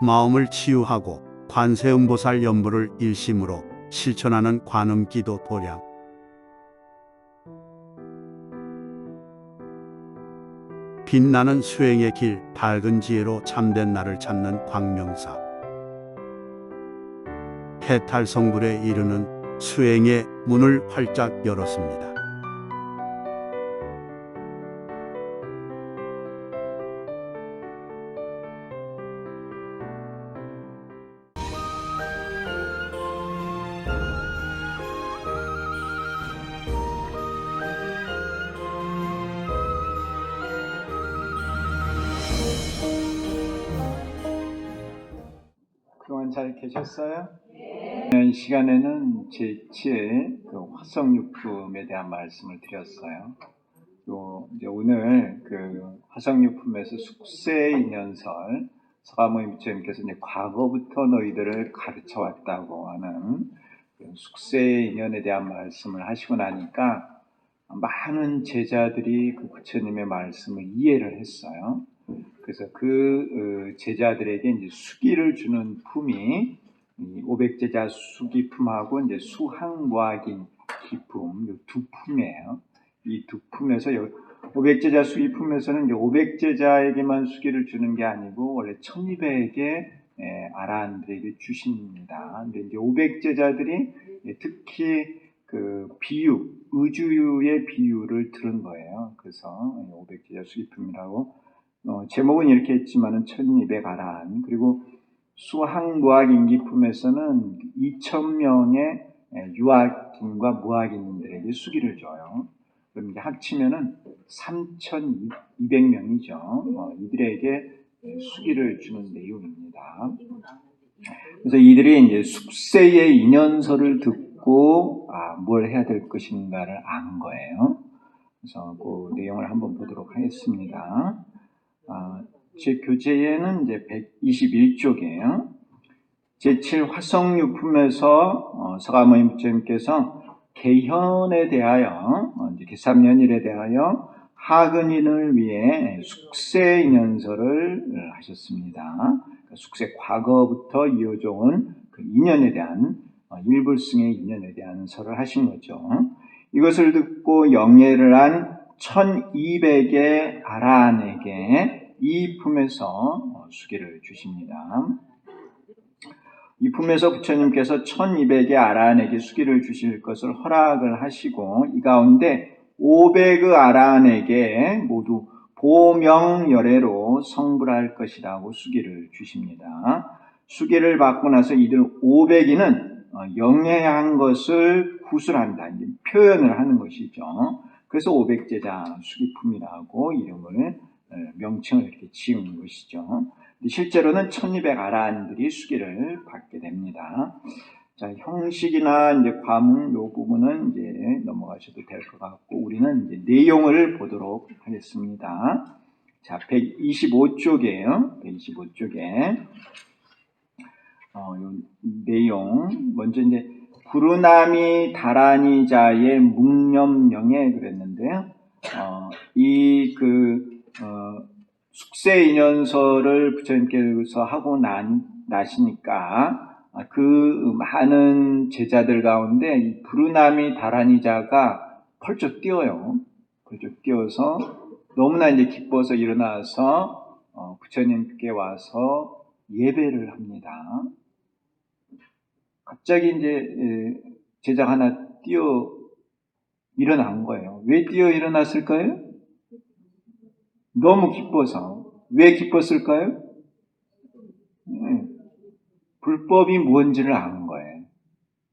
마음을 치유하고 관세음보살 연부를 일심으로 실천하는 관음기도 도량. 빛나는 수행의 길, 밝은 지혜로 참된 나를 찾는 광명사. 해탈성불에 이르는 수행의 문을 활짝 열었습니다. 그동안 잘 계셨어요? 지난 시간에는 제7 화성유품에 대한 말씀을 드렸어요. 이제 오늘 화성유품에서 숙세인연설, 서가모니 부처님께서 이제 과거부터 너희들을 가르쳐 왔다고 하는 숙세인연에 대한 말씀을 하시고 나니까 많은 제자들이 그 부처님의 말씀을 이해를 했어요. 그래서 제자들에게 이제 수기를 주는 품이 500제자 수기품하고 이제 수항무학인 기품 두 품이에요. 이 두 품에서 500제자 수기품에서는 이제 500제자에게만 수기를 주는 게 아니고 원래 1200의 아라한들에게 주십니다. 근데 이제 500제자들이 특히 비유, 의주의 비유를 들은 거예요. 그래서 500제자 수기품이라고 제목은 이렇게 했지만은 1200 아라한, 그리고 수학무학인기품에서는 2000명의 유학인과 무학인들에게 수기를 줘요. 그럼 이제 합치면은 3200명이죠. 이들에게 수기를 주는 내용입니다. 그래서 이들이 이제 숙세의 인연설을 듣고 뭘 해야 될 것인가를 안 거예요. 그래서 그 내용을 한번 보도록 하겠습니다. 제 교재에는 이제 121쪽이에요. 제7 화성유품에서 서가모니 부처님께서 개현에 대하여, 개삼년일에 대하여 하근인을 위해 숙세인연설을 하셨습니다. 숙세 과거부터 이어져온 그 인연에 대한, 일불승의 인연에 대한 설을 하신 거죠. 이것을 듣고 영예를 한 1200의 아라한에게 이 품에서 수기를 주십니다. 이 품에서 부처님께서 1200의 아라한에게 수기를 주실 것을 허락을 하시고 이 가운데 500의 아라한에게 모두 보명열애로 성불할 것이라고 수기를 주십니다. 수기를 받고 나서 이들 500인은 영예한 것을 구술한다, 표현을 하는 것이죠. 그래서 500제자 수기품이라고 이름을 명칭을 이렇게 지은 것이죠. 실제로는 1200 아라한들이 수기를 받게 됩니다. 자, 형식이나 이제 과문 이 부분은 이제 넘어가셔도 될 것 같고 우리는 이제 내용을 보도록 하겠습니다. 자, 125쪽이에요. 125쪽에 내용 먼저 이제 구르나미 다라니자의 묵념명에 그랬는데요. 숙세인연설을 부처님께서 하고 나시니까 그 많은 제자들 가운데 이 구르나미 다라니자가 펄쩍 뛰어요. 펄쩍 뛰어서 너무나 이제 기뻐서 일어나서 부처님께 와서 예배를 합니다. 갑자기 이제 제자가 하나 뛰어 일어난 거예요. 왜 뛰어 일어났을까요? 너무 기뻐서. 왜 기뻤을까요? 불법이 무엇인지를 아는 거예요.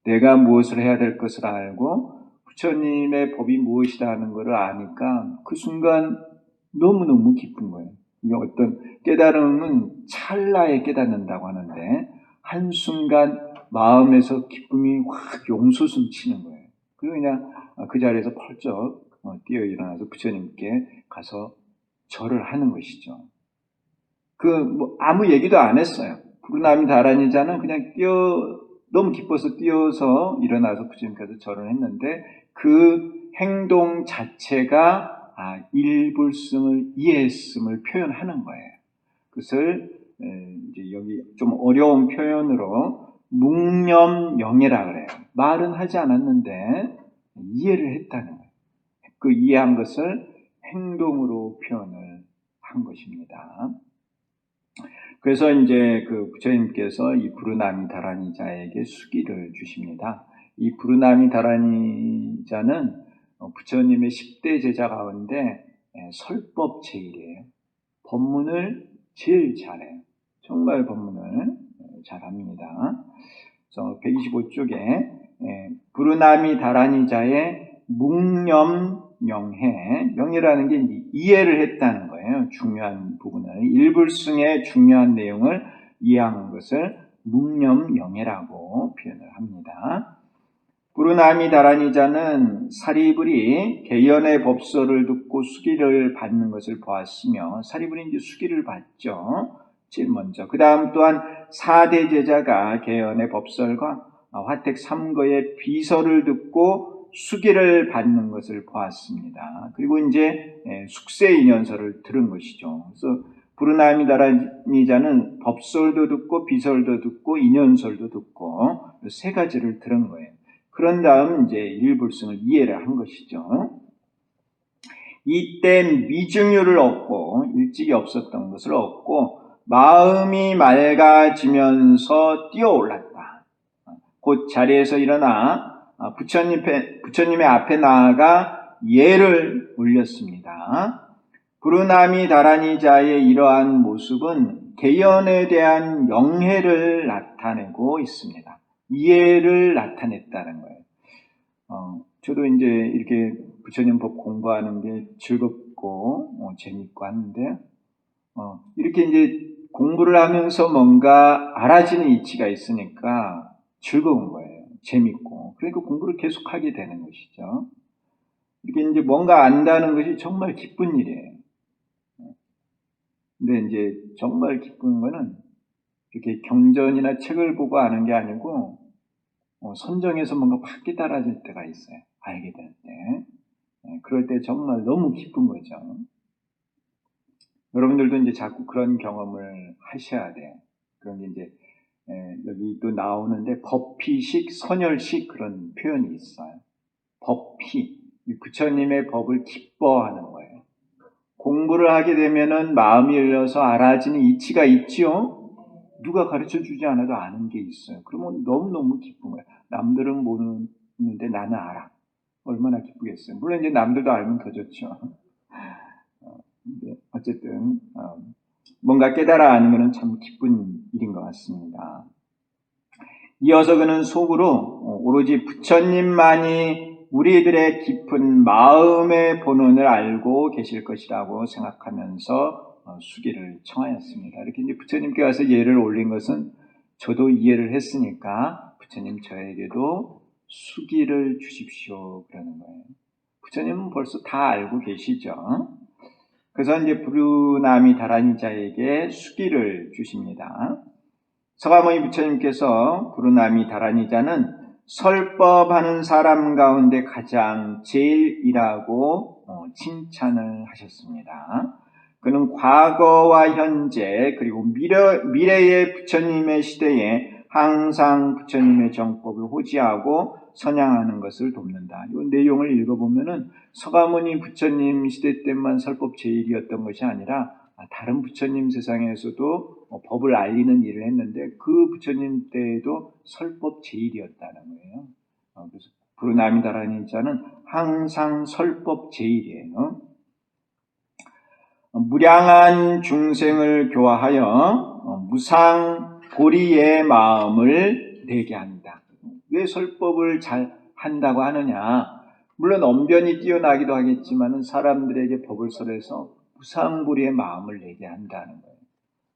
내가 무엇을 해야 될 것을 알고 부처님의 법이 무엇이라는 것을 아니까 그 순간 너무너무 기쁜 거예요. 이게 어떤 깨달음은 찰나에 깨닫는다고 하는데 한순간 마음에서 기쁨이 확 용솟음 치는 거예요. 그리고 그냥 그 자리에서 펄쩍 뛰어 일어나서 부처님께 가서 절을 하는 것이죠. 아무 얘기도 안 했어요. 구르나미 다라니자는 그냥 너무 기뻐서 뛰어서 일어나서 부처님께서 절을 했는데 그 행동 자체가 일불승을 이해했음을 표현하는 거예요. 그것을 이제 여기 좀 어려운 표현으로 묵념영예라 그래요. 말은 하지 않았는데 이해를 했다는 거예요. 그 이해한 것을 행동으로 표현을 한 것입니다. 그래서 이제 그 부처님께서 이 부르나미 다라니자에게 수기를 주십니다. 이 부르나미 다라니자는 부처님의 10대 제자 가운데 설법 제일이에요. 법문을 제일 잘해요. 정말 법문을 잘합니다. 그래서 125쪽에 부르나미 다라니자의 묵념영해, 명예라는 게 이해를 했다는 거예요. 중요한 부분을, 일불승의 중요한 내용을 이해한 것을 묵념영해라고 표현을 합니다. 부르나미 다라니자는 사리불이 개연의 법소를 듣고 수기를 받는 것을 보았으며, 사리불이 이제 수기를 받죠. 제일 먼저. 그 다음 또한 4대 제자가 개연의 법설과 화택 3거의 비설을 듣고 수기를 받는 것을 보았습니다. 그리고 이제 숙세 인연설을 들은 것이죠. 그래서 부르나미 다라니자는 법설도 듣고 비설도 듣고 인연설도 듣고 세 가지를 들은 거예요. 그런 다음 이제 일불승을 이해를 한 것이죠. 이때 미증유를 얻고, 일찍이 없었던 것을 얻고 마음이 맑아지면서 뛰어올랐다. 곧 자리에서 일어나 부처님의 앞에 나아가 예를 올렸습니다. 부르나미 다라니자의 이러한 모습은 개연에 대한 영해를 나타내고 있습니다. 이해를 나타냈다는 거예요. 저도 이제 이렇게 부처님 법 공부하는 게 즐겁고 재밌고 하는데, 이렇게 이제 공부를 하면서 뭔가 알아지는 이치가 있으니까 즐거운 거예요. 재밌고. 그러니까 공부를 계속 하게 되는 것이죠. 이렇게 이제 뭔가 안다는 것이 정말 기쁜 일이에요. 근데 이제 정말 기쁜 거는 이렇게 경전이나 책을 보고 아는 게 아니고, 선정에서 뭔가 확 깨달아질 때가 있어요. 알게 될 때. 그럴 때 정말 너무 기쁜 거죠. 여러분들도 이제 자꾸 그런 경험을 하셔야 돼요. 그런 게 이제, 여기 또 나오는데, 법피식, 선열식 그런 표현이 있어요. 법피. 부처님의 법을 기뻐하는 거예요. 공부를 하게 되면은 마음이 열려서 알아지는 이치가 있지요? 누가 가르쳐 주지 않아도 아는 게 있어요. 그러면 너무너무 기쁜 거예요. 남들은 모르는데 나는 알아. 얼마나 기쁘겠어요. 물론 이제 남들도 알면 더 좋죠. 어쨌든 뭔가 깨달아 아는 것은 참 기쁜 일인 것 같습니다. 이어서 그는 속으로 오로지 부처님만이 우리들의 깊은 마음의 본원을 알고 계실 것이라고 생각하면서 수기를 청하였습니다. 이렇게 이제 부처님께 와서 예를 올린 것은 저도 이해를 했으니까 부처님 저에게도 수기를 주십시오 그러는 거예요. 부처님은 벌써 다 알고 계시죠. 그래서 이제 부르나미 다라니자에게 수기를 주십니다. 서가모니 부처님께서 부르나미 다라니자는 설법하는 사람 가운데 가장 제일이라고 칭찬을 하셨습니다. 그는 과거와 현재 그리고 미래의 부처님의 시대에 항상 부처님의 정법을 호지하고 선양하는 것을 돕는다. 이 내용을 읽어보면은 서가모니 부처님 시대 때만 설법 제일이었던 것이 아니라 다른 부처님 세상에서도 법을 알리는 일을 했는데 그 부처님 때에도 설법 제일이었다는 거예요. 그래서 부르나미 다라니자는 항상 설법 제일이에요. 무량한 중생을 교화하여 무상보리의 마음을 내게 한다. 왜 설법을 잘 한다고 하느냐? 물론 언변이 뛰어나기도 하겠지만 사람들에게 법을 설해서 무상보리의 마음을 내게 한다는 거예요.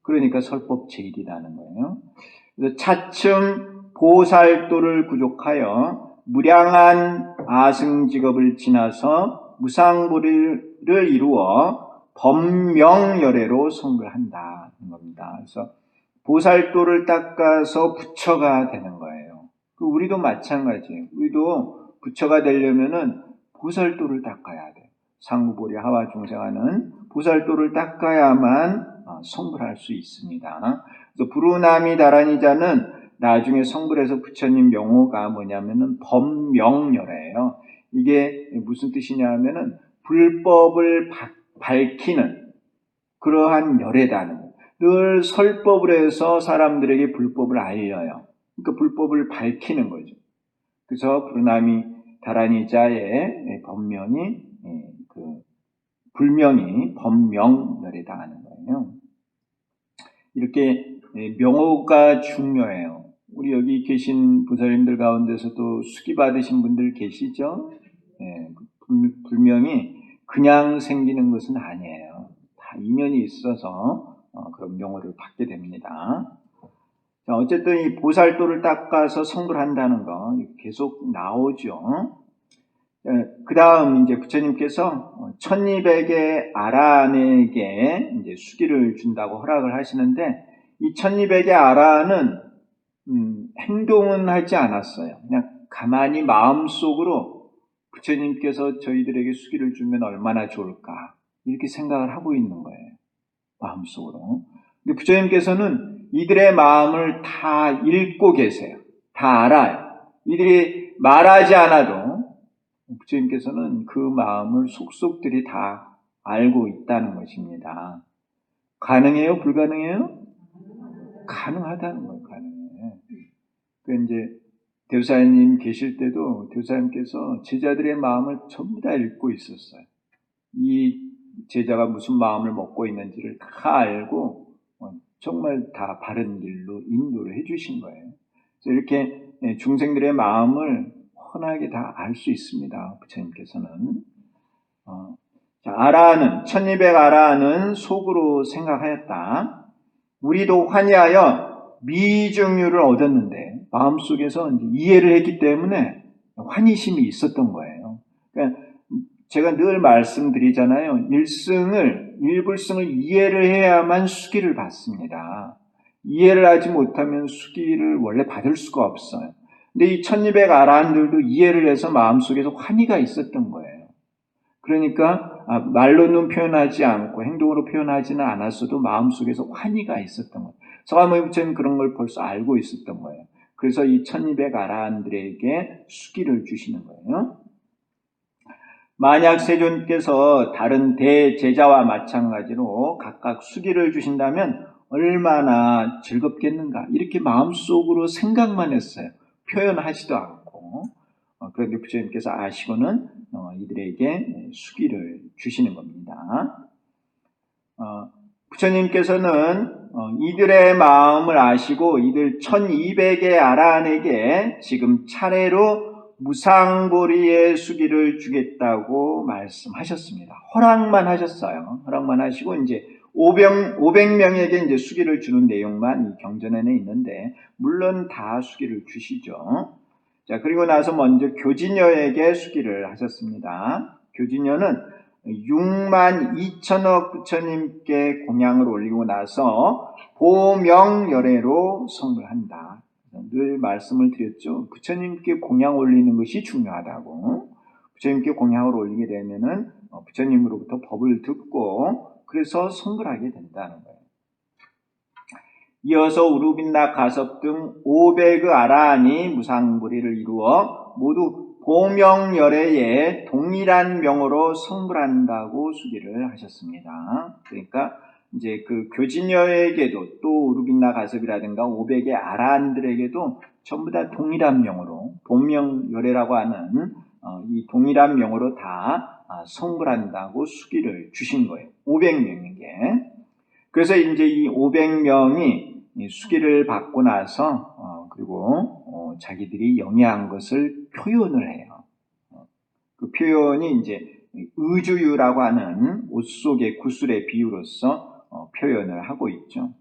그러니까 설법 제일이라는 거예요. 그래서 차츰 보살도를 구족하여 무량한 아승직업을 지나서 무상보리를 이루어 법명열애로 성불한다는 겁니다. 그래서 보살도를 닦아서 부처가 되는 거예요. 우리도 마찬가지예요. 우리도 부처가 되려면은 보살도를 닦아야 돼요. 상부보리 하와 중생하는 보살도를 닦아야만 성불할 수 있습니다. 그래서 부르나미다라니자는 나중에 성불해서 부처님 명호가 뭐냐면은 법명열애예요. 이게 무슨 뜻이냐 하면은 불법을 밝히는 그러한 열애다는 거예요. 늘 설법을 해서 사람들에게 불법을 알려요. 그러니까 불법을 밝히는 거죠. 그래서 부르나미 다라니자의 법명이 불명이 법명열에 당하는 거예요. 이렇게 명호가 중요해요. 우리 여기 계신 부사님들 가운데서도 수기 받으신 분들 계시죠? 불명이 그냥 생기는 것은 아니에요. 다 인연이 있어서 그런 명호를 받게 됩니다. 자, 어쨌든 이 보살도를 닦아서 성불한다는 거 계속 나오죠. 그 다음 이제 부처님께서 1200의 아란에게 이제 수기를 준다고 허락을 하시는데 이 1200의 아란은 행동은 하지 않았어요. 그냥 가만히 마음속으로 부처님께서 저희들에게 수기를 주면 얼마나 좋을까 이렇게 생각을 하고 있는 거예요. 마음속으로. 근데 부처님께서는 이들의 마음을 다 읽고 계세요. 다 알아요. 이들이 말하지 않아도 부처님께서는 그 마음을 속속들이 다 알고 있다는 것입니다. 가능해요? 불가능해요? 가능하다는 거예요. 가능해요. 그 이제 대우사님 계실 때도 대우사님께서 제자들의 마음을 전부 다 읽고 있었어요. 이 제자가 무슨 마음을 먹고 있는지를 다 알고 정말 다 바른 길로 인도를 해주신 거예요. 그래서 이렇게 중생들의 마음을 훤하게 다 알 수 있습니다. 부처님께서는. 아라는 1200 아라는 속으로 생각하였다. 우리도 환희하여 미증유를 얻었는데 마음속에서 이해를 했기 때문에 환희심이 있었던 거예요. 그러니까 제가 늘 말씀드리잖아요. 일불승을 이해를 해야만 수기를 받습니다. 이해를 하지 못하면 수기를 원래 받을 수가 없어요. 근데 이 1200 아라한들도 이해를 해서 마음속에서 환희가 있었던 거예요. 그러니까 말로는 표현하지 않고 행동으로 표현하지는 않았어도 마음속에서 환희가 있었던 거예요. 서가모니 부처님 그런 걸 벌써 알고 있었던 거예요. 그래서 이 1200 아라한들에게 수기를 주시는 거예요. 만약 세존께서 다른 대제자와 마찬가지로 각각 수기를 주신다면 얼마나 즐겁겠는가 이렇게 마음속으로 생각만 했어요. 표현하지도 않고. 그런데 부처님께서 아시고는 이들에게 수기를 주시는 겁니다. 부처님께서는 이들의 마음을 아시고 이들 1200의 아라한에게 지금 차례로 무상보리의 수기를 주겠다고 말씀하셨습니다. 허락만 하셨어요. 허락만 하시고 이제 500명에게 이제 수기를 주는 내용만 이 경전에는 있는데 물론 다 수기를 주시죠. 자, 그리고 나서 먼저 교진여에게 수기를 하셨습니다. 교진여는 6만 2천억 부처님께 공양을 올리고 나서 보명열애로 성불한다. 늘 말씀을 드렸죠. 부처님께 공양 올리는 것이 중요하다고. 부처님께 공양을 올리게 되면은 부처님으로부터 법을 듣고 그래서 성불하게 된다는 거예요. 이어서 우루빈나 가섭 등 500의 아라한이 무상보리를 이루어 모두 보명열애에 동일한 명으로 성불한다고 수기를 하셨습니다. 그러니까 이제 그 교진여에게도 또 우루빈나 가섭이라든가 500의 아라한들에게도 전부 다 동일한 명으로 보명열애라고 하는 이 동일한 명으로 다 성불한다고 수기를 주신 거예요. 500명에게. 그래서 이제 이 500명이 수기를 받고 나서 그리고 자기들이 영위한 것을 표현을 해요. 그 표현이 이제 의주유라고 하는 옷 속의 구슬의 비유로서 표현을 하고 있죠.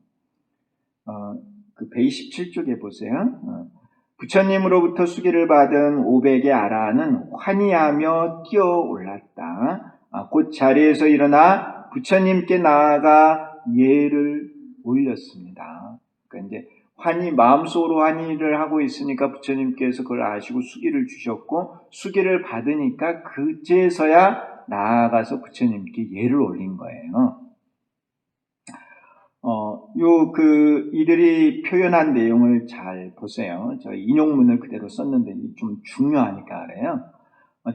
그 127쪽에 보세요. 부처님으로부터 수기를 받은 500의 아라한은 환희하며 뛰어올랐다. 곧 자리에서 일어나 부처님께 나아가 예를 올렸습니다. 그러니까 이제 마음속으로 환희를 하고 있으니까 부처님께서 그걸 아시고 수기를 주셨고 수기를 받으니까 그제서야 나아가서 부처님께 예를 올린 거예요. 이들이 표현한 내용을 잘 보세요. 저 인용문을 그대로 썼는데 좀 중요하니까 그래요.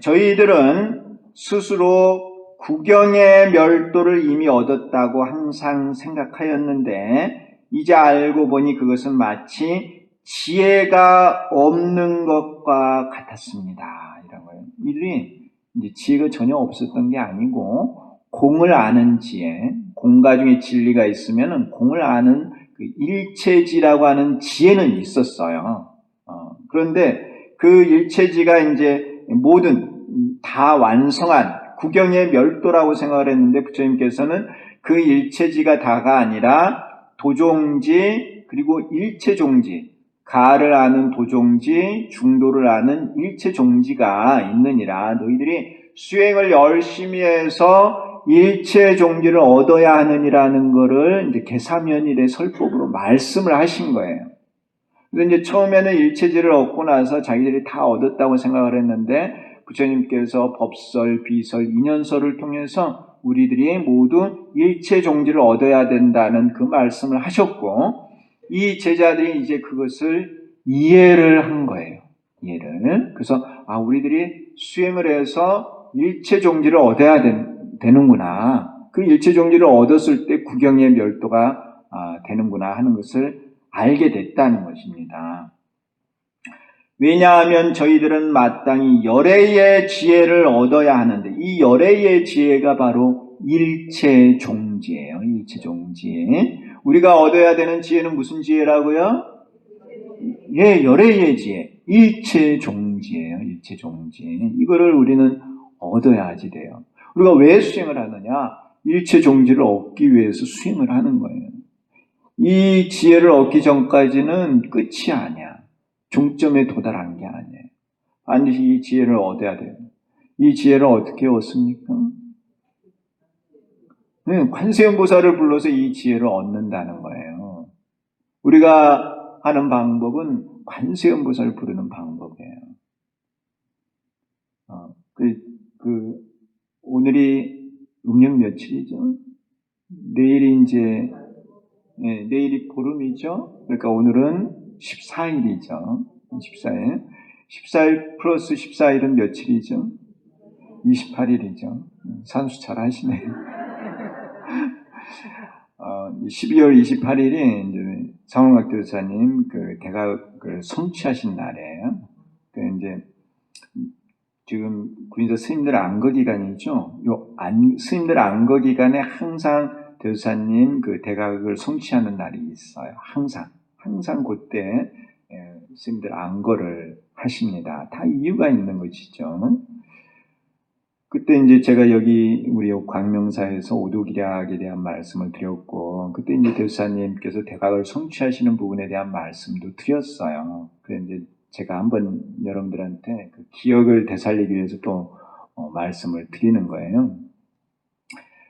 저희들은 스스로 국영의 멸도를 이미 얻었다고 항상 생각하였는데 이제 알고 보니 그것은 마치 지혜가 없는 것과 같았습니다. 이런 거예요. 이들이 이제 지혜가 전혀 없었던 게 아니고 공을 아는 지혜, 공가 중에 진리가 있으면 공을 아는 그 일체지라고 하는 지혜는 있었어요. 그런데 그 일체지가 이제 모든 다 완성한 국영의 멸도라고 생각을 했는데 부처님께서는 그 일체지가 다가 아니라 도종지 그리고 일체종지, 가를 아는 도종지, 중도를 아는 일체종지가 있느니라. 너희들이 수행을 열심히 해서 일체종지를 얻어야 하느니라는 것을 이제 계사면일의 설법으로 말씀을 하신 거예요. 그래서 이제 처음에는 일체지를 얻고 나서 자기들이 다 얻었다고 생각을 했는데 부처님께서 법설, 비설, 인연설을 통해서 우리들이 모두 일체종지를 얻어야 된다는 그 말씀을 하셨고 이 제자들이 이제 그것을 이해를 한 거예요. 이해를. 그래서 우리들이 수행을 해서 일체종지를 얻어야 되는구나. 그 일체종지를 얻었을 때 국영의 멸도가 되는구나 하는 것을 알게 됐다는 것입니다. 왜냐하면 저희들은 마땅히 열애의 지혜를 얻어야 하는데 이 열애의 지혜가 바로 일체종지예요. 일체종지. 우리가 얻어야 되는 지혜는 무슨 지혜라고요? 예, 열애의 지혜. 일체종지예요. 일체종지. 이거를 우리는 얻어야지 돼요. 우리가 왜 수행을 하느냐? 일체종지를 얻기 위해서 수행을 하는 거예요. 이 지혜를 얻기 전까지는 끝이 아니야. 종점에 도달한 게 아니에요. 반드시 이 지혜를 얻어야 돼요. 이 지혜를 어떻게 얻습니까? 네, 관세음보살을 불러서 이 지혜를 얻는다는 거예요. 우리가 하는 방법은 관세음보살을 부르는 방법이에요. 오늘이 음력 며칠이죠? 내일이 이제 내일이 보름이죠. 그러니까 오늘은 14일이죠. 14일. 14일 플러스 14일은 며칠이죠? 28일이죠. 산수 잘 하시네요. 12월 28일이 이제 상원각 교사님 그 대각을 성취하신 날이에요. 이제 지금 군인사 스님들 안거 기간이죠. 스님들 안거 기간에 항상 대사님 그 대각을 성취하는 날이 있어요. 항상 그때 스님들 안거를 하십니다. 다 이유가 있는 것이죠. 그때 이제 제가 여기 우리 광명사에서 오도기략에 대한 말씀을 드렸고, 그때 이제 대사님께서 대각을 성취하시는 부분에 대한 말씀도 드렸어요. 그래서 이제 제가 한번 여러분들한테 그 기억을 되살리기 위해서 또 말씀을 드리는 거예요.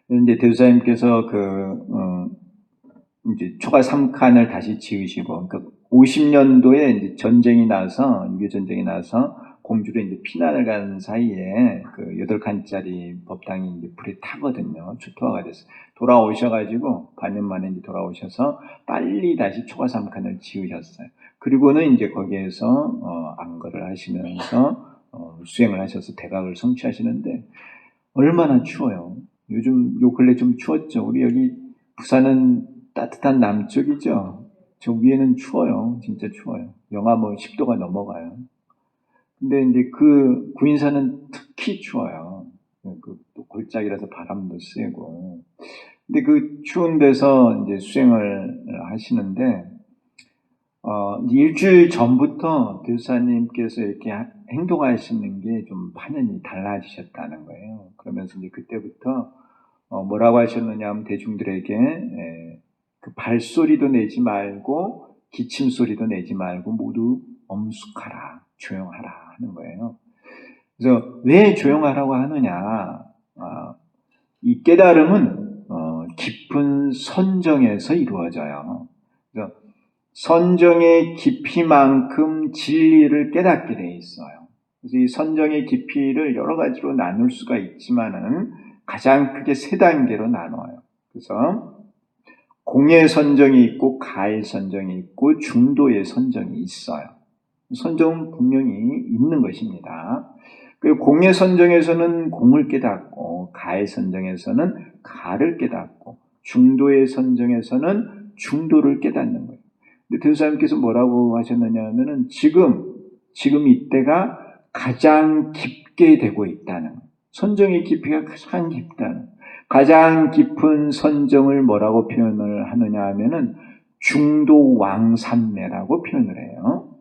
이제 대사님께서 이제 초가 3칸을 다시 지으시고, 그러니까 50년도에 이제 전쟁이 나서, 6.25 전쟁이 나서 공주로 이제 피난을 가는 사이에 그 8칸짜리 법당이 이제 불에 타거든요. 초토화가 돼서. 돌아오셔가지고, 반년 만에 이제 돌아오셔서 빨리 다시 초가 3칸을 지으셨어요. 그리고는 이제 거기에서, 안거를 하시면서, 수행을 하셔서 대각을 성취하시는데, 얼마나 추워요. 요 근래 좀 추웠죠. 우리 여기 부산은 따뜻한 남쪽이죠. 저 위에는 추워요. 진짜 추워요. 영하 10도가 넘어가요. 근데 이제 그 구인사는 특히 추워요. 또 골짜기라서 바람도 세고. 근데 그 추운 데서 이제 수행을 하시는데, 일주일 전부터 교사님께서 이렇게 행동하시는 게 좀 반연이 달라지셨다는 거예요. 그러면서 이제 그때부터 뭐라고 하셨느냐 하면 대중들에게 그 발소리도 내지 말고 기침 소리도 내지 말고 모두 엄숙하라, 조용하라 하는 거예요. 그래서 왜 조용하라고 하느냐? 이 깨달음은 깊은 선정에서 이루어져요. 그래서 선정의 깊이만큼 진리를 깨닫게 돼 있어요. 그래서 이 선정의 깊이를 여러 가지로 나눌 수가 있지만은 가장 크게 3단계로 나눠요. 그래서 공의 선정이 있고 가의 선정이 있고 중도의 선정이 있어요. 선정은 분명히 있는 것입니다. 그 공의 선정에서는 공을 깨닫고 가의 선정에서는 가를 깨닫고 중도의 선정에서는 중도를 깨닫는 거예요. 근데 대사님께서 뭐라고 하셨느냐 하면은 지금 이때가 가장 깊게 되고 있다는 거예요. 선정의 깊이가 가장 깊다는 거예요. 가장 깊은 선정을 뭐라고 표현을 하느냐 하면은 중도왕산매라고 표현을 해요.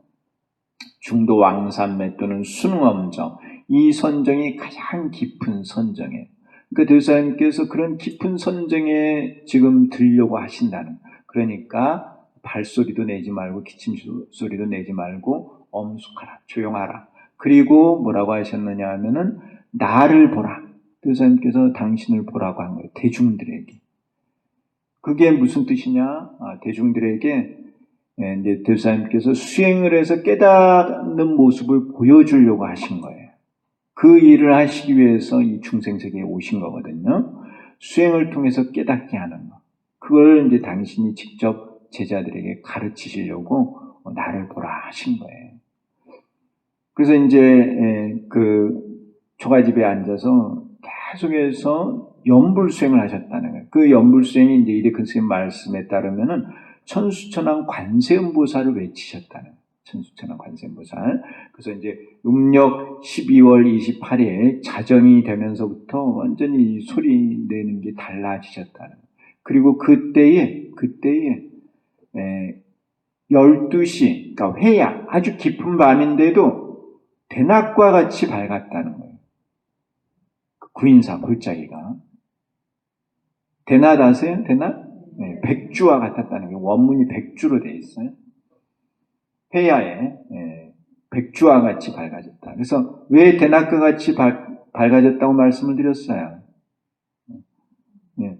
중도왕산매 또는 순응엄정, 이 선정이 가장 깊은 선정이에요. 그러니까 대사님께서 그런 깊은 선정에 지금 들려고 하신다는, 그러니까 발소리도 내지 말고 기침 소리도 내지 말고 엄숙하라, 조용하라. 그리고 뭐라고 하셨느냐 하면은 나를 보라. 대사님께서 당신을 보라고 한 거예요. 대중들에게. 그게 무슨 뜻이냐? 대중들에게 이제 대사님께서 수행을 해서 깨닫는 모습을 보여주려고 하신 거예요. 그 일을 하시기 위해서 이 중생세계에 오신 거거든요. 수행을 통해서 깨닫게 하는 거. 그걸 이제 당신이 직접 제자들에게 가르치시려고 나를 보라 하신 거예요. 그래서 이제 그 초가집에 앉아서 계속해서 연불수행을 하셨다는 거예요. 그 연불수행이 이제 이대근 선생님 말씀에 따르면은 천수천왕 관세음보살을 외치셨다는 거예요. 천수천왕 관세음보살. 그래서 이제 음력 12월 28일 자정이 되면서부터 완전히 소리 내는 게 달라지셨다는 거예요. 그리고 그때에 12시, 그러니까 회야, 아주 깊은 밤인데도 대낮과 같이 밝았다는 거예요. 구인사 골짜기가. 대낮 아세요? 대낮? 네, 백주와 같았다는 게 원문이 백주로 되어 있어요. 회야에 백주와 같이 밝아졌다. 그래서 왜 대낮과 같이 밝아졌다고 말씀을 드렸어요? 네,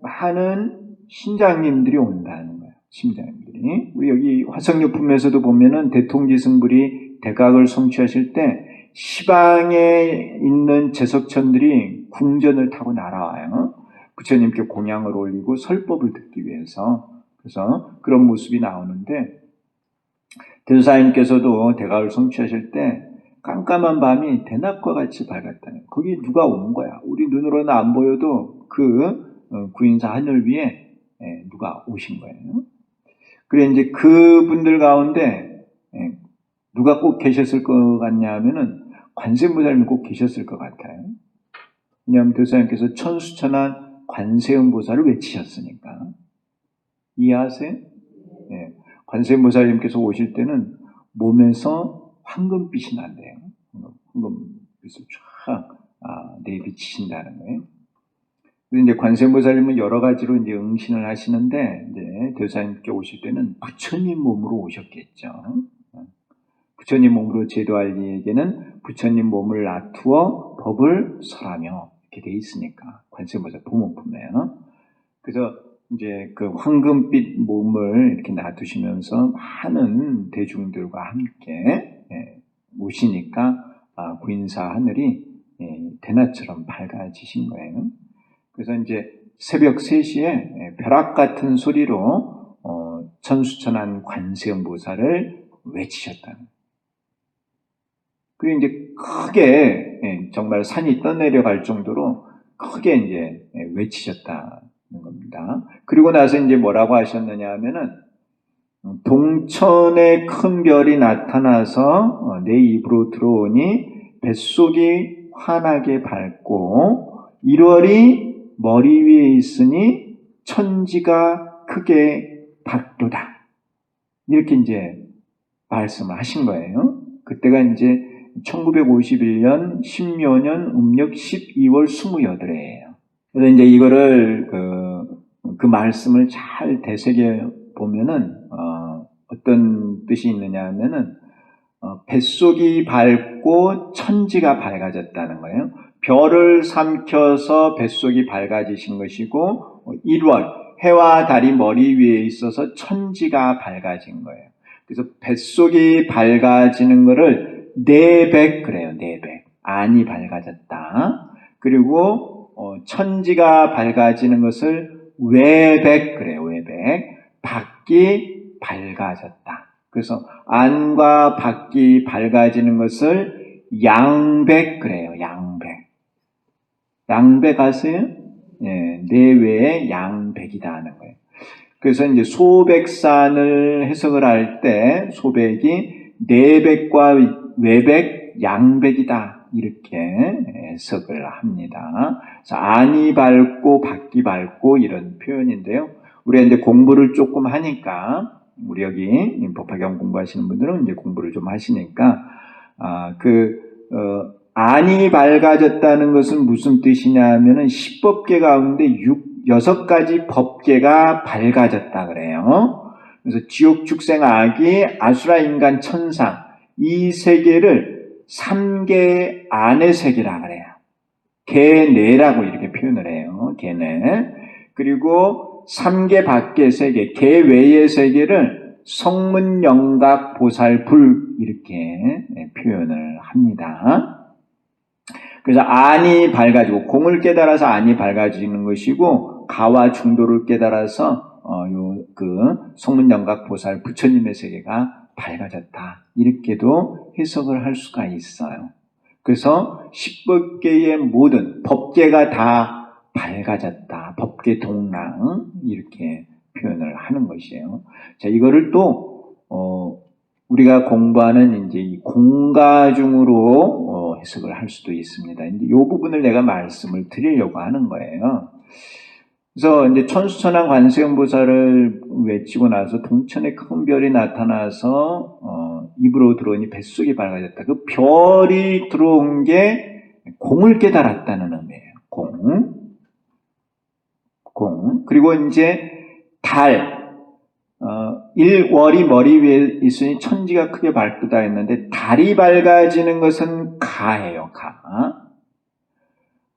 많은 신장님들이 온다는 거예요. 신장님들이. 우리 여기 화성유품에서도 보면은 대통지승불이 대각을 성취하실 때 시방에 있는 제석천들이 궁전을 타고 날아와요. 부처님께 공양을 올리고 설법을 듣기 위해서. 그래서 그런 모습이 나오는데 대조사님께서도 대각을 성취하실 때 깜깜한 밤이 대낮과 같이 밝았다는 거예요. 거기 누가 온 거야. 우리 눈으로는 안 보여도 그 구인사 하늘 위에 누가 오신 거예요. 그래 이제 그분들 가운데 누가 꼭 계셨을 것 같냐 하면은 관세음보살님이 꼭 계셨을 것 같아요. 왜냐하면 대사님께서 천수천한 관세음보살을 외치셨으니까. 이해하세요? 네. 관세음보살님께서 오실 때는 몸에서 황금빛이 난대요. 황금빛을 쫙 내비치신다는 거예요. 그래서 이제 관세음보살님은 여러 가지로 이제 응신을 하시는데 이제 대사님께 오실 때는 부처님 몸으로 오셨겠죠. 부처님 몸으로 제도할 이에게는 부처님 몸을 놔두어 법을 설하며 이렇게 돼 있으니까 관세음보살 부모품이에요. 그래서 이제 그 황금빛 몸을 이렇게 놔두시면서 많은 대중들과 함께 오시니까 구인사 하늘이 대낮처럼 밝아지신 거예요. 그래서 이제 새벽 3시에 벼락 같은 소리로 천수천한 관세음보살을 외치셨다는 거예요. 그리고 이제 크게 정말 산이 떠내려갈 정도로 크게 이제 외치셨다는 겁니다. 그리고 나서 이제 뭐라고 하셨느냐 하면은 동천에 큰 별이 나타나서 내 입으로 들어오니 뱃속이 환하게 밝고 1월이 머리 위에 있으니 천지가 크게 밝도다. 이렇게 이제 말씀을 하신 거예요. 그때가 이제 1951년 신묘년 음력 12월 28일이에요. 그래서 이제 이거를 그 말씀을 잘 되새겨 보면은 어떤 뜻이 있느냐 하면은 뱃속이 밝고 천지가 밝아졌다는 거예요. 별을 삼켜서 뱃속이 밝아지신 것이고 1월 해와 달이 머리 위에 있어서 천지가 밝아진 거예요. 그래서 뱃속이 밝아지는 거를 내백 그래요. 내백. 안이 밝아졌다. 그리고 천지가 밝아지는 것을 외백 그래요. 외백. 밖이 밝아졌다. 그래서 안과 밖이 밝아지는 것을 양백 그래요. 양백. 양백 아세요? 예, 내외의 양백이다 하는 거예요. 그래서 이제 소백산을 해석을 할 때 소백이 내백과 외백, 양백이다 이렇게 해석을 합니다. 그래서 안이 밝고 밖이 밝고 이런 표현인데요. 우리가 이제 공부를 조금 하니까 우리 여기 법화경 공부하시는 분들은 이제 공부를 좀 하시니까 안이 밝아졌다는 것은 무슨 뜻이냐면은 10법계 가운데 6가지 법계가 밝아졌다 그래요. 그래서 지옥, 축생, 아기, 아수라, 인간, 천상 이 세계를 3계 안의 세계라 그래요. 계내라고 이렇게 표현을 해요. 계내. 그리고 3계 밖의 세계, 계외의 세계를 성문, 영각, 보살, 불 이렇게 표현을 합니다. 그래서 안이 밝아지고 공을 깨달아서 안이 밝아지는 것이고 가와 중도를 깨달아서 성문, 영각, 보살, 부처님의 세계가 밝아졌다. 이렇게도 해석을 할 수가 있어요. 그래서 10법계의 모든 법계가 다 밝아졌다. 법계 동랑 이렇게 표현을 하는 것이에요. 자, 이거를 또 우리가 공부하는 이제 이 공가중으로 해석을 할 수도 있습니다. 이제 이 부분을 내가 말씀을 드리려고 하는 거예요. 그래서 이제 천수천왕 관세음보살을 외치고 나서 동천에 큰 별이 나타나서 입으로 들어오니 뱃속이 밝아졌다. 그 별이 들어온 게 공을 깨달았다는 의미예요. 공. 그리고 이제 달. 일월이 머리 위에 있으니 천지가 크게 밝다 했는데 달이 밝아지는 것은 가예요. 가.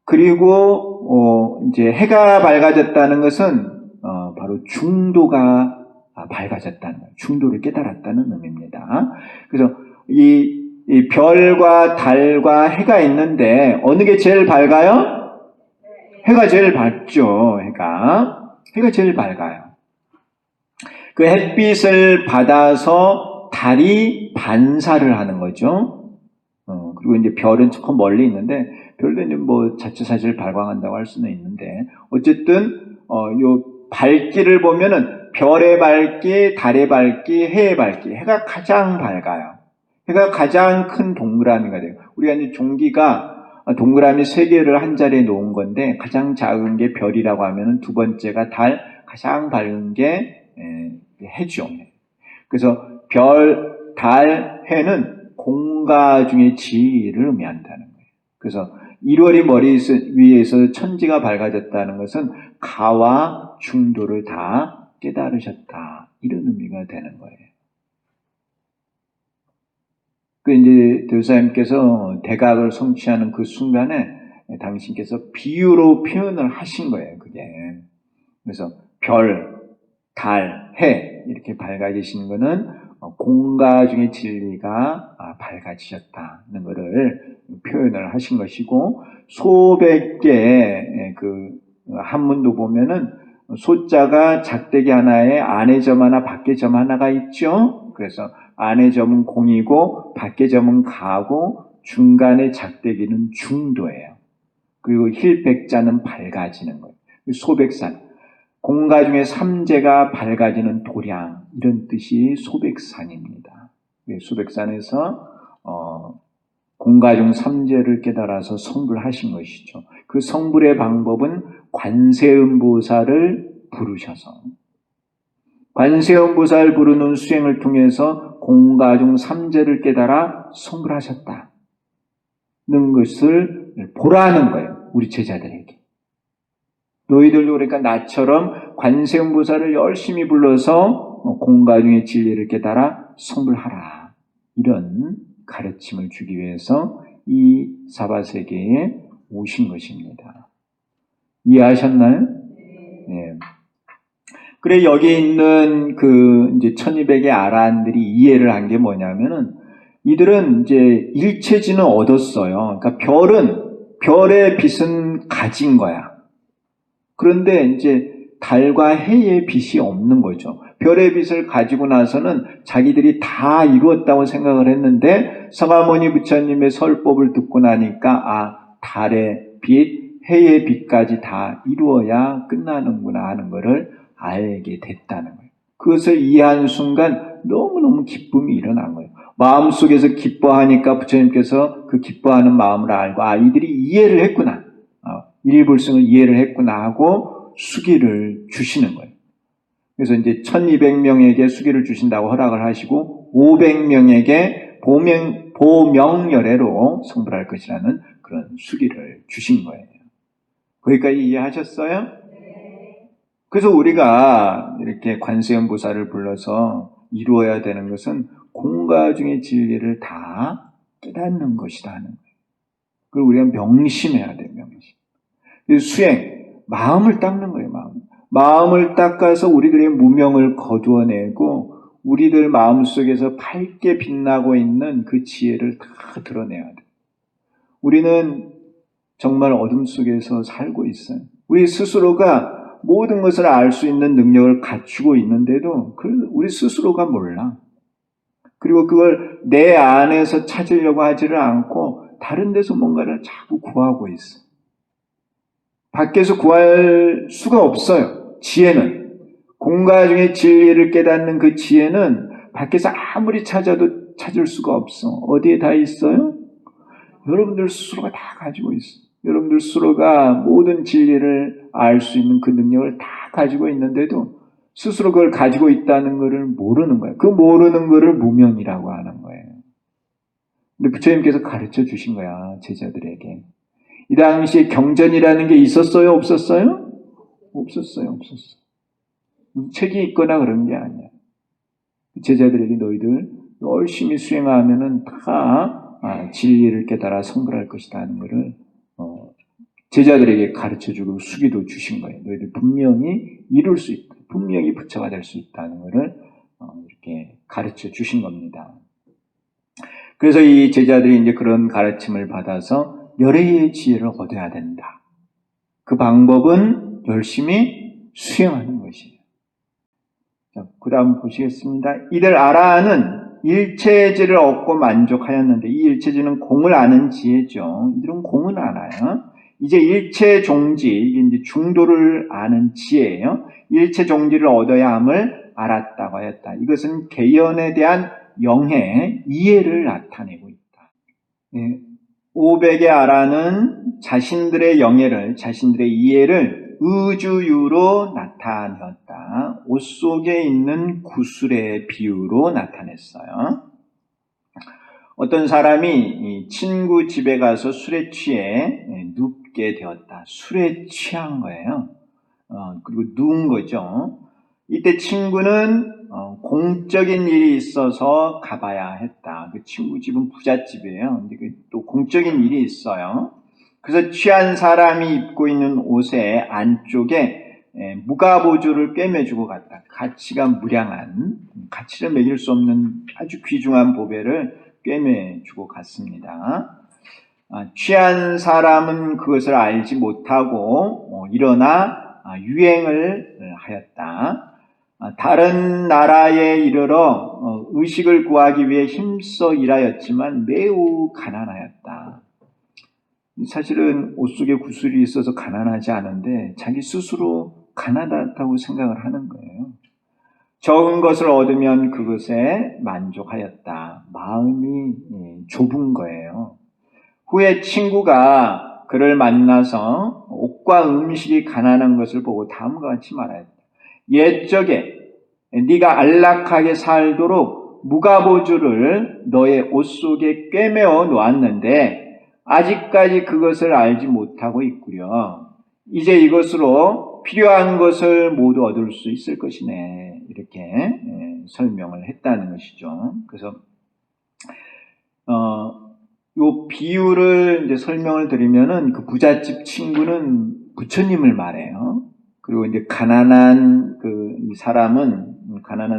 그리고 이제 해가 밝아졌다는 것은 바로 중도가 밝아졌다는 거예요. 중도를 깨달았다는 의미입니다. 그래서 이 별과 달과 해가 있는데 어느 게 제일 밝아요? 해가 제일 밝죠. 해가 제일 밝아요. 그 햇빛을 받아서 달이 반사를 하는 거죠. 그리고 이제 별은 조금 멀리 있는데 별도 이제 뭐 자체사실 발광한다고 할 수는 있는데 어쨌든 요 밝기를 보면은 별의 밝기, 달의 밝기, 해의 밝기, 해가 가장 밝아요. 해가 가장 큰 동그라미가 돼요. 우리가 이제 종기가 동그라미 3개를 한 자리에 놓은 건데 가장 작은 게 별이라고 하면은 두 번째가 달, 가장 밝은 게 해죠. 그래서 별, 달, 해는 공가 중의 지위를 의미한다는 거예요. 그래서 1월이 머리 위에서 천지가 밝아졌다는 것은 가와 중도를 다 깨달으셨다. 이런 의미가 되는 거예요. 그 이제 대사님께서 대각을 성취하는 그 순간에 당신께서 비유로 표현을 하신 거예요. 그게. 그래서 별, 달, 해 이렇게 밝아지시는 것은 공가 중의 진리가 밝아지셨다는 것을 표현을 하신 것이고 소백계 그 한문도 보면은 소자가 작대기 하나에 안의 점 하나 밖의 점 하나가 있죠. 그래서 안의 점은 공이고 밖의 점은 가고 중간의 작대기는 중도예요. 그리고 힐백자는 밝아지는 거예요. 소백산 공가 중에 삼재가 밝아지는 도량 이런 뜻이 소백산입니다. 소백산에서 공가 중 삼재를 깨달아서 성불하신 것이죠. 그 성불의 방법은 관세음보살을 부르셔서 관세음보살 부르는 수행을 통해서 공가 중 삼재를 깨달아 성불하셨다는 것을 보라는 거예요. 우리 제자들에게. 너희들도 그러니까 나처럼 관세음보살을 열심히 불러서 공가 중의 진리를 깨달아 성불하라. 이런 가르침을 주기 위해서 이 사바세계에 오신 것입니다. 이해하셨나요? 네. 그래 여기 있는 그 이제 1200의 아라한들이 이해를 한 게 뭐냐면은 이들은 이제 일체지는 얻었어요. 그러니까 별의 빛은 가진 거야. 그런데 이제 달과 해의 빛이 없는 거죠. 별의 빛을 가지고 나서는 자기들이 다 이루었다고 생각을 했는데 서가모니 부처님의 설법을 듣고 나니까 달의 빛, 해의 빛까지 다 이루어야 끝나는구나 하는 것을 알게 됐다는 거예요. 그것을 이해한 순간 너무너무 기쁨이 일어난 거예요. 마음속에서 기뻐하니까 부처님께서 그 기뻐하는 마음을 알고 이들이 이해를 했구나. 일불승을 이해를 했구나 하고 수기를 주시는 거예요. 그래서 이제 1200명에게 수기를 주신다고 허락을 하시고 500명에게 보명열애로 성불할 것이라는 그런 수기를 주신 거예요. 거기까지 이해하셨어요? 그래서 우리가 이렇게 관세음보살을 불러서 이루어야 되는 것은 공과중의 진리를 다 깨닫는 것이다 하는 거예요. 그리고 우리가 명심해야 돼요. 명심. 수행, 마음을 닦는 거예요. 마음을 닦아서 우리들의 무명을 거두어내고 우리들 마음속에서 밝게 빛나고 있는 그 지혜를 다 드러내야 돼요. 우리는 정말 어둠 속에서 살고 있어요. 우리 스스로가 모든 것을 알 수 있는 능력을 갖추고 있는데도 우리 스스로가 몰라. 그리고 그걸 내 안에서 찾으려고 하지를 않고 다른 데서 뭔가를 자꾸 구하고 있어. 밖에서 구할 수가 없어요. 지혜는. 공과 중의 진리를 깨닫는 그 지혜는 밖에서 아무리 찾아도 찾을 수가 없어. 어디에 다 있어요? 여러분들 스스로가 다 가지고 있어. 여러분들 스스로가 모든 진리를 알 수 있는 그 능력을 다 가지고 있는데도 스스로 그걸 가지고 있다는 것을 모르는 거예요. 그 모르는 것을 무명이라고 하는 거예요. 근데 부처님께서 가르쳐 주신 거야, 제자들에게. 이 당시에 경전이라는 게 있었어요? 없었어요? 없었어요. 책이 있거나 그런 게 아니야. 제자들에게 너희들 열심히 수행하면은 다 진리를 깨달아 성불할 것이다 하는 것을 제자들에게 가르쳐주고 수기도 주신 거예요. 너희들 분명히 이룰 수 있다. 분명히 부처가 될 수 있다는 것을 이렇게 가르쳐 주신 겁니다. 그래서 이 제자들이 이제 그런 가르침을 받아서 열애의 지혜를 얻어야 된다. 그 방법은 열심히 수행하는 것이에요. 자, 그 다음 보시겠습니다. 이들 아라는 일체지를 얻고 만족하였는데, 이 일체지는 공을 아는 지혜죠. 이들은 공은 알아요. 이제 일체 종지, 이게 이제 중도를 아는 지혜예요. 일체 종지를 얻어야 함을 알았다고 하였다. 이것은 개연에 대한 영해, 이해를 나타내고 있다. 500의 아라는 자신들의 영해를, 자신들의 이해를 의주유로 나타내었다. 옷 속에 있는 구슬의 비유로 나타냈어요. 어떤 사람이 친구 집에 가서 술에 취해 눕게 되었다. 술에 취한 거예요. 그리고 누운 거죠. 이때 친구는 공적인 일이 있어서 가봐야 했다. 그 친구 집은 부잣집이에요. 근데 또 공적인 일이 있어요. 그래서 취한 사람이 입고 있는 옷의 안쪽에 무가보주를 꿰매주고 갔다. 가치가 무량한, 가치를 매길 수 없는 아주 귀중한 보배를 꿰매주고 갔습니다. 취한 사람은 그것을 알지 못하고 일어나 유행을 하였다. 다른 나라에 이르러 의식을 구하기 위해 힘써 일하였지만 매우 가난하였다. 사실은 옷 속에 구슬이 있어서 가난하지 않은데 자기 스스로 가난하다고 생각을 하는 거예요. 적은 것을 얻으면 그것에 만족하였다. 마음이 좁은 거예요. 후에 친구가 그를 만나서 옷과 음식이 가난한 것을 보고 다음과 같이 말하였다. 옛적에 네가 안락하게 살도록 무가보주를 너의 옷 속에 꿰매어 놓았는데 아직까지 그것을 알지 못하고 있구려. 이제 이것으로 필요한 것을 모두 얻을 수 있을 것이네. 이렇게 설명을 했다는 것이죠. 그래서 요 비유를 이제 설명을 드리면은 그 부잣집 친구는 부처님을 말해요. 그리고 이제 가난한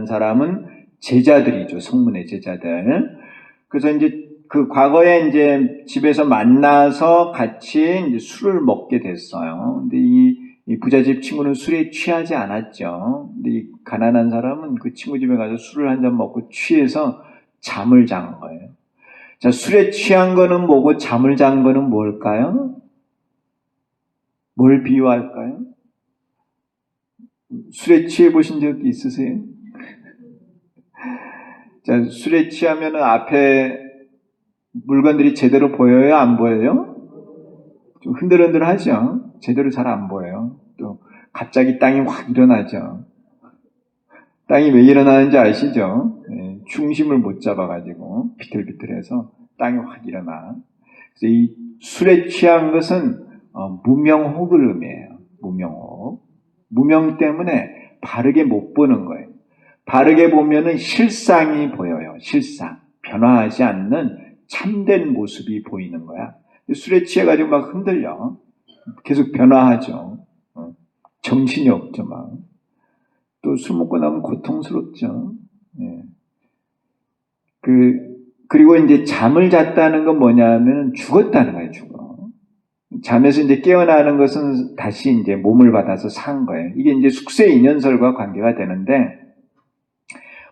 사람은 제자들이죠. 성문의 제자들. 그래서 이제 그 과거에 이제 집에서 만나서 같이 이제 술을 먹게 됐어요. 근데 이 이 부잣집 친구는 술에 취하지 않았죠. 근데 이 가난한 사람은 그 친구 집에 가서 술을 한 잔 먹고 취해서 잠을 잔 거예요. 자, 술에 취한 거는 뭐고 잠을 잔 거는 뭘까요? 뭘 비유할까요? 술에 취해 보신 적 있으세요? 자, 술에 취하면 앞에 물건들이 제대로 보여요? 안 보여요? 좀 흔들흔들하죠? 제대로 잘 안 보여요. 또 갑자기 땅이 확 일어나죠. 땅이 왜 일어나는지 아시죠? 네, 중심을 못 잡아가지고 비틀비틀해서 땅이 확 일어나. 그래서 이 술에 취한 것은 무명혹을 의미해요. 무명혹. 무명 때문에 바르게 못 보는 거예요. 바르게 보면은 실상이 보여요. 실상. 변화하지 않는 참된 모습이 보이는 거야. 술에 취해가지고 막 흔들려. 계속 변화하죠. 정신이 없죠, 막. 또 술 먹고 나면 고통스럽죠. 예. 그리고 이제 잠을 잤다는 건 뭐냐면 죽었다는 거예요, 죽어. 잠에서 이제 깨어나는 것은 다시 이제 몸을 받아서 산 거예요. 이게 이제 숙세 인연설과 관계가 되는데,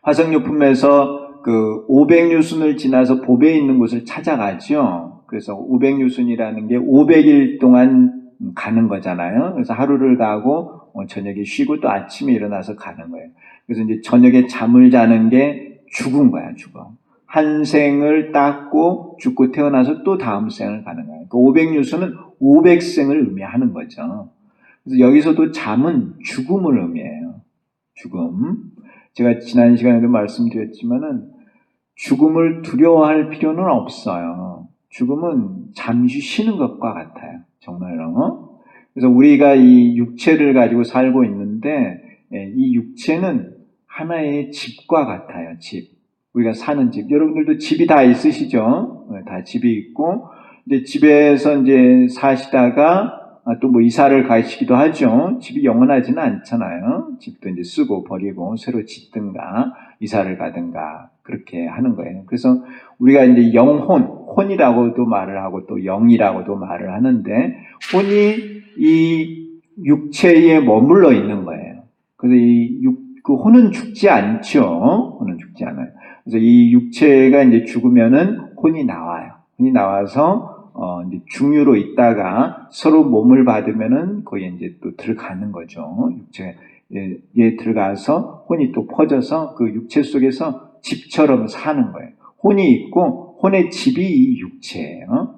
화성요품에서 그 500유순을 지나서 보배에 있는 곳을 찾아가죠. 그래서 500유순이라는 게 500일 동안 가는 거잖아요. 그래서 하루를 가고 저녁에 쉬고 또 아침에 일어나서 가는 거예요. 그래서 이제 저녁에 잠을 자는 게 죽은 거야, 죽어. 한 생을 닦고 죽고 태어나서 또 다음 생을 가는 거예요. 그 500유순은 500생을 의미하는 거죠. 그래서 여기서도 잠은 죽음을 의미해요. 죽음. 제가 지난 시간에도 말씀드렸지만은 죽음을 두려워할 필요는 없어요. 죽음은 잠시 쉬는 것과 같아요. 정말로. 그래서 우리가 이 육체를 가지고 살고 있는데 이 육체는 하나의 집과 같아요. 집. 우리가 사는 집. 여러분들도 집이 다 있으시죠? 다 집이 있고 이제 집에서 이제 사시다가 또 뭐 이사를 가시기도 하죠. 집이 영원하지는 않잖아요. 집도 이제 쓰고 버리고 새로 짓든가 이사를 가든가 그렇게 하는 거예요. 그래서 우리가 이제 영혼, 혼이라고도 말을 하고 또 영이라고도 말을 하는데 혼이 이 육체에 머물러 있는 거예요. 그래서 그 혼은 죽지 않죠. 혼은 죽지 않아요. 그래서 이 육체가 이제 죽으면은 혼이 나와요. 혼이 나와서 이제 중유로 있다가 서로 몸을 받으면은 거기에 이제 또 들어가는 거죠. 육체에 들어가서 혼이 또 퍼져서 그 육체 속에서 집처럼 사는 거예요. 혼이 있고 혼의 집이 이 육체예요.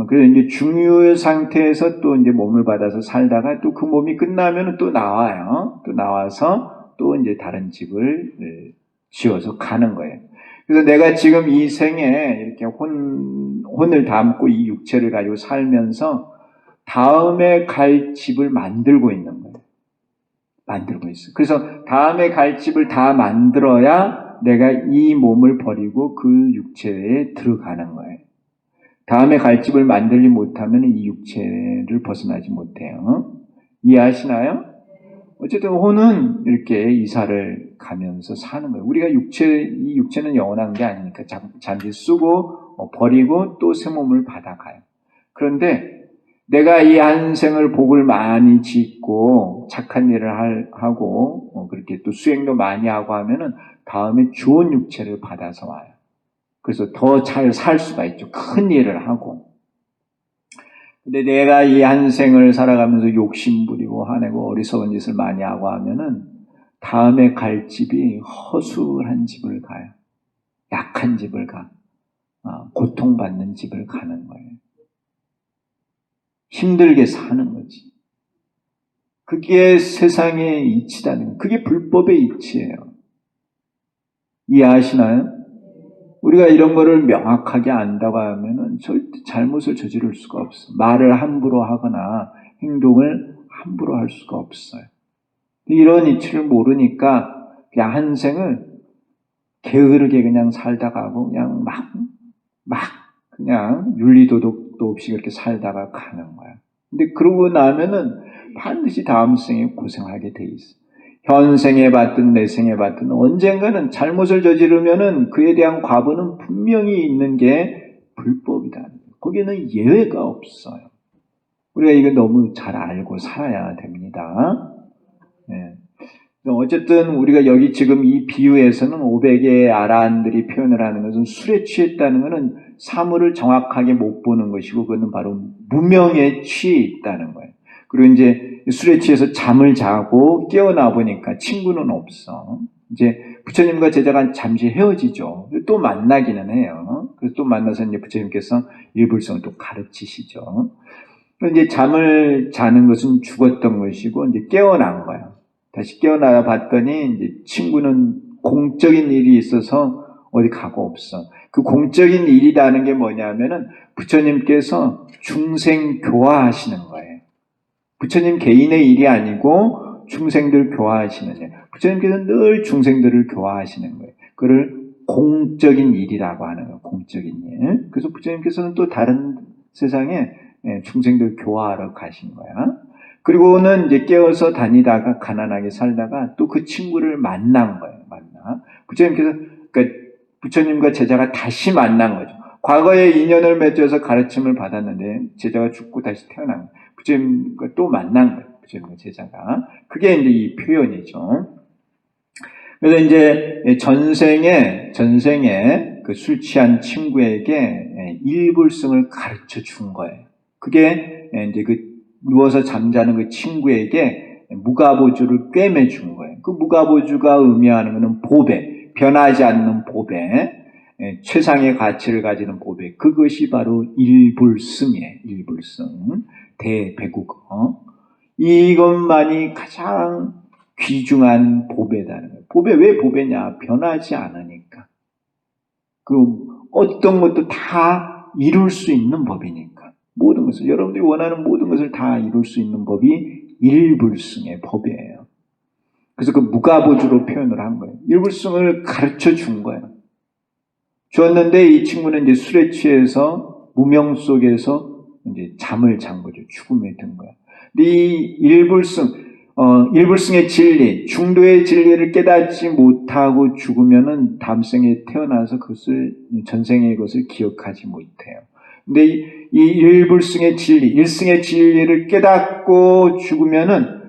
그래서 이제 중유 상태에서 또 이제 몸을 받아서 살다가 또 그 몸이 끝나면은 또 나와요. 또 나와서 또 이제 다른 집을 지어서 가는 거예요. 그래서 내가 지금 이 생에 이렇게 혼을 담고 이 육체를 가지고 살면서 다음에 갈 집을 만들고 있는 거예요. 만들고 있어요. 그래서 다음에 갈 집을 다 만들어야 내가 이 몸을 버리고 그 육체에 들어가는 거예요. 다음에 갈 집을 만들지 못하면 이 육체를 벗어나지 못해요. 이해하시나요? 어쨌든 혼은 이렇게 이사를 가면서 사는 거예요. 우리가 이 육체는 영원한 게 아니니까 잠시 쓰고 버리고 또 새 몸을 받아가요. 그런데 내가 이 한 생을 복을 많이 짓고 착한 일을 하고 그렇게 또 수행도 많이 하고 하면은 다음에 좋은 육체를 받아서 와요. 그래서 더 잘 살 수가 있죠. 큰 일을 하고. 근데 내가 이 한 생을 살아가면서 욕심 부리고 화내고 어리석은 짓을 많이 하고 하면은 다음에 갈 집이 허술한 집을 가요. 약한 집을 가. 고통받는 집을 가는 거예요. 힘들게 사는 거지. 그게 세상의 이치라는 거예요. 그게 불법의 이치예요. 이해하시나요? 우리가 이런 거를 명확하게 안다고 하면은 절대 잘못을 저지를 수가 없어요. 말을 함부로 하거나 행동을 함부로 할 수가 없어요. 이런 이치를 모르니까 그냥 한 생을 게으르게 그냥 살다 가고 그냥 막 그냥 윤리도덕도 없이 그렇게 살다가 가는 거야. 근데 그러고 나면은 반드시 다음 생에 고생하게 돼 있어. 현생에 받든 내생에 받든 언젠가는 잘못을 저지르면은 그에 대한 과보는 분명히 있는 게 불법이다. 거기는 예외가 없어요. 우리가 이거 너무 잘 알고 살아야 됩니다. 예. 어쨌든 우리가 여기 지금 이 비유에서는 500의 아란들이 표현을 하는 것은 술에 취했다는 것은 사물을 정확하게 못 보는 것이고 그것은 바로 무명에 취해 있다는 거예요. 그리고 이제 술에 취해서 잠을 자고 깨어나 보니까 친구는 없어. 이제 부처님과 제자가 잠시 헤어지죠. 또 만나기는 해요. 그래서 또 만나서 이제 부처님께서 일불성을 또 가르치시죠. 이제 잠을 자는 것은 죽었던 것이고 이제 깨어난 거예요. 다시 깨어나 봤더니 이제 친구는 공적인 일이 있어서 어디 가고 없어. 그 공적인 일이라는 게 뭐냐면은 부처님께서 중생 교화하시는 거예요. 부처님 개인의 일이 아니고 중생들 교화하시는 일. 부처님께서 늘 중생들을 교화하시는 거예요. 그걸 공적인 일이라고 하는 거예요. 공적인 일. 그래서 부처님께서는 또 다른 세상에 중생들 교화하러 가신 거야. 그리고는 이제 깨어서 다니다가 가난하게 살다가 또 그 친구를 만난 거예요. 부처님께서 그러니까 부처님과 제자가 다시 만난 거죠. 과거에 인연을 맺어서 가르침을 받았는데 제자가 죽고 다시 태어난 거예요. 부처님과 또 만난 거예요. 부처님과 제자가. 그게 이제 이 표현이죠. 그래서 이제 전생에 그 술 취한 친구에게 일불승을 가르쳐 준 거예요. 그게 이제 그 누워서 잠자는 그 친구에게 무가보주를 꿰매 준 거예요. 그 무가보주가 의미하는 것은 보배, 변하지 않는 보배, 최상의 가치를 가지는 보배. 그것이 바로 일불승이에요. 일불승, 대배국어. 이것만이 가장 귀중한 보배다는 거예요. 보배 왜 보배냐? 변하지 않으니까. 그 어떤 것도 다 이룰 수 있는 법이니까. 모든 것을 여러분들이 원하는 모든 것을 다 이룰 수 있는 법이 일불승의 법이에요. 그래서 그 무가보주로 표현을 한 거예요. 일불승을 가르쳐 준 거예요. 줬는데 이 친구는 이제 술에 취해서 무명 속에서 이제 잠을 잔 거죠. 죽음에 든 거예요. 근데 이 일불승의 진리, 중도의 진리를 깨닫지 못하고 죽으면은 다음 생에 태어나서 그것을, 전생의 것을 기억하지 못해요. 근데 이 일불승의 진리, 일승의 진리를 깨닫고 죽으면은,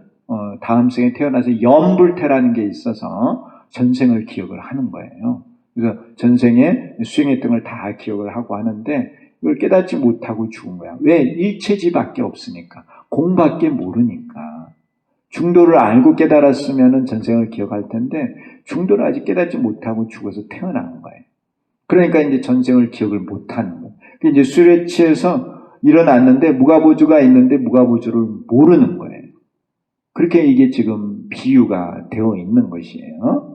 다음 생에 태어나서 연불태라는 게 있어서 전생을 기억을 하는 거예요. 그래서 전생에 수행했던 걸 다 기억을 하고 하는데, 이걸 깨닫지 못하고 죽은 거야. 왜? 일체지밖에 없으니까. 공밖에 모르니까. 중도를 알고 깨달았으면 전생을 기억할 텐데 중도를 아직 깨닫지 못하고 죽어서 태어난 거예요. 그러니까 이제 전생을 기억을 못하는 거예요. 이제 술에 취해서 일어났는데 무가보주가 있는데 무가보주를 모르는 거예요. 그렇게 이게 지금 비유가 되어 있는 것이에요.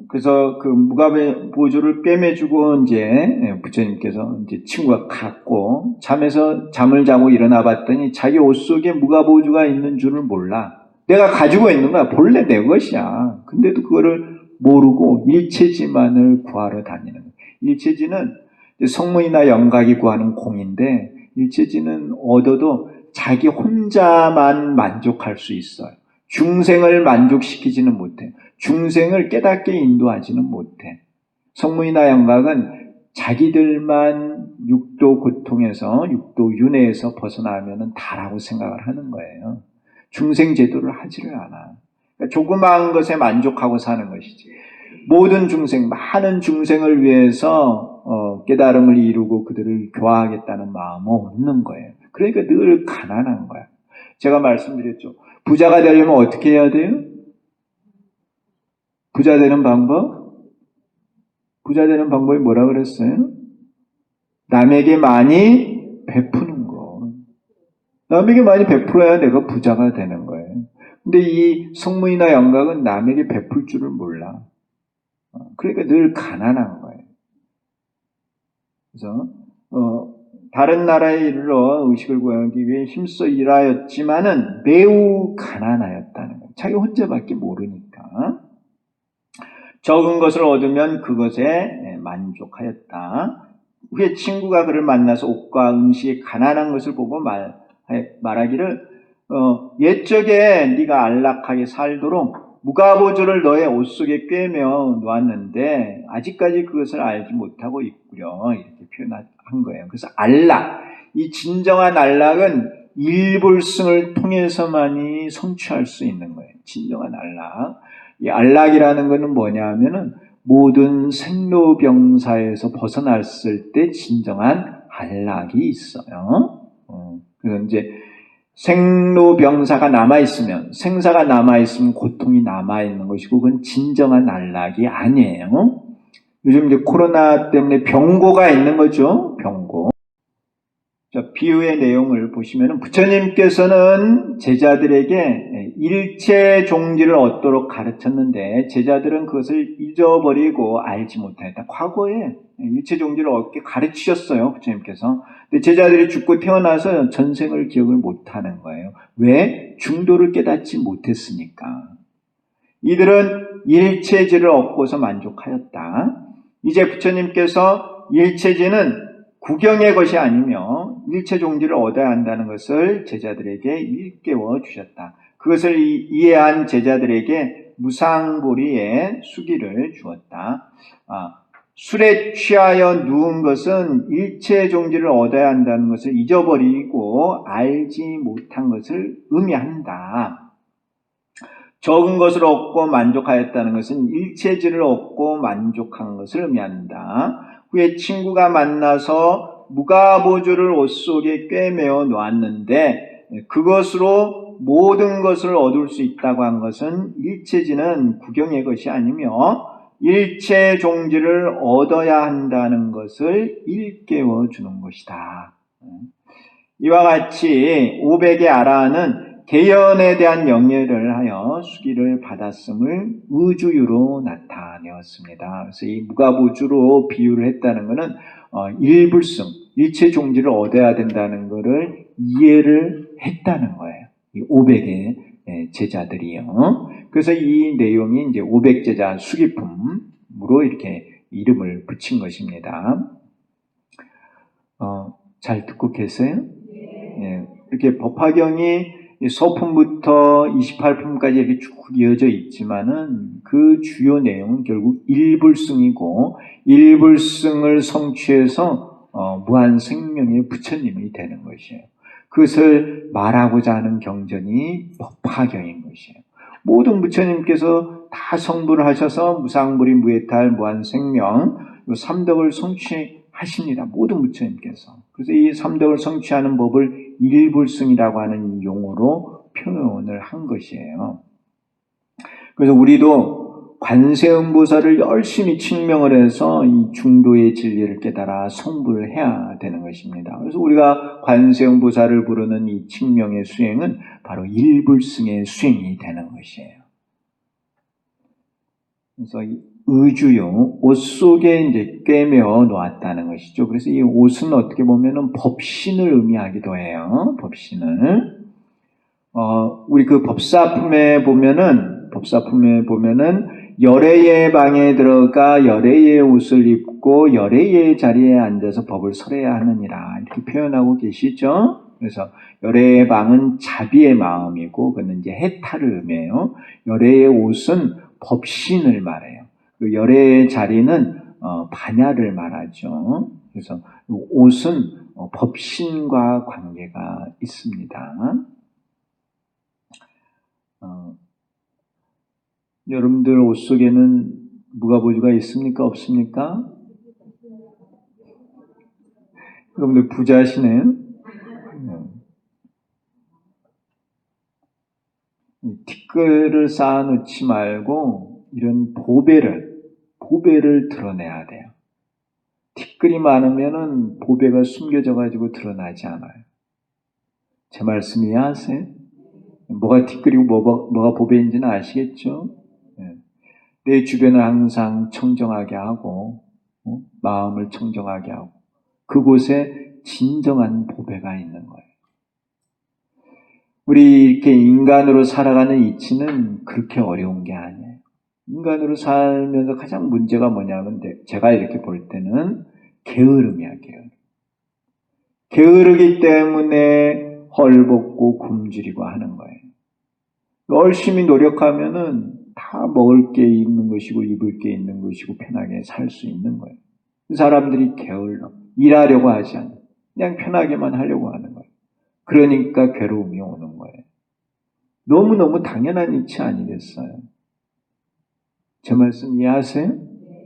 그래서 그 무가보주를 꿰매주고 이제 부처님께서 이제 친구가 갔고 잠을 자고 일어나 봤더니 자기 옷 속에 무가보주가 있는 줄을 몰라. 내가 가지고 있는 거야. 본래 내 것이야. 근데도 그거를 모르고 일체지만을 구하러 다니는 거야. 일체지는 성문이나 영각이 구하는 공인데 일체지는 얻어도 자기 혼자만 만족할 수 있어요. 중생을 만족시키지는 못해. 중생을 깨닫게 인도하지는 못해. 성문이나 영각은 자기들만 육도 고통에서, 육도 윤회에서 벗어나면 다라고 생각을 하는 거예요. 중생 제도를 하지를 않아. 그러니까 조그마한 것에 만족하고 사는 것이지. 모든 중생, 많은 중생을 위해서 깨달음을 이루고 그들을 교화하겠다는 마음은 없는 거예요. 그러니까 늘 가난한 거야. 제가 말씀드렸죠. 부자가 되려면 어떻게 해야 돼요? 부자 되는 방법? 부자 되는 방법이 뭐라 그랬어요? 남에게 많이 베푸는 거. 남에게 많이 베풀어야 내가 부자가 되는 거예요. 근데 이 성문이나 영각은 남에게 베풀 줄을 몰라. 그러니까 늘 가난한 거예요. 그래서 다른 나라에 이르러 의식을 구하기 위해 힘써 일하였지만은 매우 가난하였다는 거예요. 자기 혼자밖에 모르니까. 적은 것을 얻으면 그것에 만족하였다. 후에 친구가 그를 만나서 옷과 음식에 가난한 것을 보고 말하기를 옛적에 네가 안락하게 살도록 무가보주를 너의 옷 속에 꿰며 놓았는데 아직까지 그것을 알지 못하고 있구려. 이렇게 표현한 거예요. 그래서 안락, 이 진정한 안락은 일불승을 통해서만이 성취할 수 있는 거예요. 진정한 안락. 이 안락이라는 것은 뭐냐 하면은 모든 생로병사에서 벗어났을 때 진정한 안락이 있어요. 그래서 이제 생로병사가 남아있으면, 생사가 남아있으면 고통이 남아있는 것이고, 그건 진정한 안락이 아니에요. 요즘 이제 코로나 때문에 병고가 있는 거죠. 병고. 자, 비유의 내용을 보시면 부처님께서는 제자들에게 일체 종지를 얻도록 가르쳤는데 제자들은 그것을 잊어버리고 알지 못했다. 과거에 일체 종지를 얻게 가르치셨어요. 부처님께서. 근데 제자들이 죽고 태어나서 전생을 기억을 못하는 거예요. 왜? 중도를 깨닫지 못했으니까. 이들은 일체지를 얻고서 만족하였다. 이제 부처님께서 일체지는 구경의 것이 아니며 일체 종지를 얻어야 한다는 것을 제자들에게 일깨워 주셨다. 그것을 이해한 제자들에게 무상보리의 수기를 주었다. 술에 취하여 누운 것은 일체 종지를 얻어야 한다는 것을 잊어버리고 알지 못한 것을 의미한다. 적은 것을 얻고 만족하였다는 것은 일체지를 얻고 만족한 것을 의미한다. 후에 친구가 만나서 무가보주를 옷 속에 꿰매어 놓았는데 그것으로 모든 것을 얻을 수 있다고 한 것은 일체지는 구경의 것이 아니며 일체 종지를 얻어야 한다는 것을 일깨워 주는 것이다. 이와 같이 500의 아라한은 개연에 대한 영예를 하여 수기를 받았음을 의주유로 나타내었습니다. 그래서 이 무가보주로 비유를 했다는 것은 일불승, 일체 종지를 얻어야 된다는 것을 이해를 했다는 거예요. 이 500의 제자들이요. 그래서 이 내용이 이제 500제자 수기품으로 이렇게 이름을 붙인 것입니다. 잘 듣고 계세요? 예, 이렇게 법화경이 서품부터 28품까지 이렇게 쭉 이어져 있지만은 그 주요 내용은 결국 일불승이고 일불승을 성취해서 무한 생명의 부처님이 되는 것이에요. 그것을 말하고자 하는 경전이 법화경인 것이에요. 모든 부처님께서 다 성불을 하셔서 무상불이 무해탈 무한 생명 이 삼덕을 성취하십니다. 모든 부처님께서. 그래서 이 삼덕을 성취하는 법을 일불승이라고 하는 이 용어로 표현을 한 것이에요. 그래서 우리도 관세음보살을 열심히 칭명을 해서 이 중도의 진리를 깨달아 성불을 해야 되는 것입니다. 그래서 우리가 관세음보살을 부르는 이 칭명의 수행은 바로 일불승의 수행이 되는 것이에요. 그래서 의주요, 옷 속에 이제 꿰매어 놓았다는 것이죠. 그래서 이 옷은 어떻게 보면은 법신을 의미하기도 해요. 법신을. 우리 그 법사품에 보면은 열애의 방에 들어가 열애의 옷을 입고 열애의 자리에 앉아서 법을 설해야 하느니라. 이렇게 표현하고 계시죠. 그래서 열애의 방은 자비의 마음이고, 그는 이제 해탈을 의미해요. 열애의 옷은 법신을 말해요. 열애의 자리는 반야를 말하죠. 그래서 옷은 법신과 관계가 있습니다. 여러분들 옷 속에는 무가보주가 있습니까? 없습니까? 여러분들 부자시네요. 티끌을 쌓아놓지 말고 이런 보배를 드러내야 돼요. 티끌이 많으면은 보배가 숨겨져가지고 드러나지 않아요. 제 말씀 이해하세요? 뭐가 티끌이고 뭐가 보배인지는 아시겠죠? 내 주변을 항상 청정하게 하고 마음을 청정하게 하고 그곳에 진정한 보배가 있는 거예요. 우리 이렇게 인간으로 살아가는 이치는 그렇게 어려운 게 아니에요. 인간으로 살면서 가장 문제가 뭐냐면 제가 이렇게 볼 때는 게으름이야, 게으름. 게으르기 때문에 헐벗고 굶주리고 하는 거예요. 열심히 노력하면은 다 먹을 게 있는 것이고 입을 게 있는 것이고 편하게 살 수 있는 거예요. 사람들이 게을러 일하려고 하지 않아요. 그냥 편하게만 하려고 하는 거예요. 그러니까 괴로움이 오는 거예요. 너무너무 당연한 이치 아니겠어요? 제 말씀 이해하세요?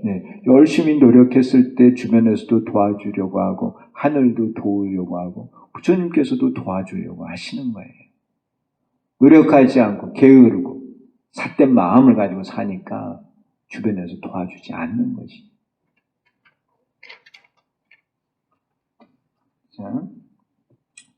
네, 열심히 노력했을 때 주변에서도 도와주려고 하고 하늘도 도우려고 하고 부처님께서도 도와주려고 하시는 거예요. 노력하지 않고 게으르고 삿된 마음을 가지고 사니까 주변에서 도와주지 않는 것이. 자,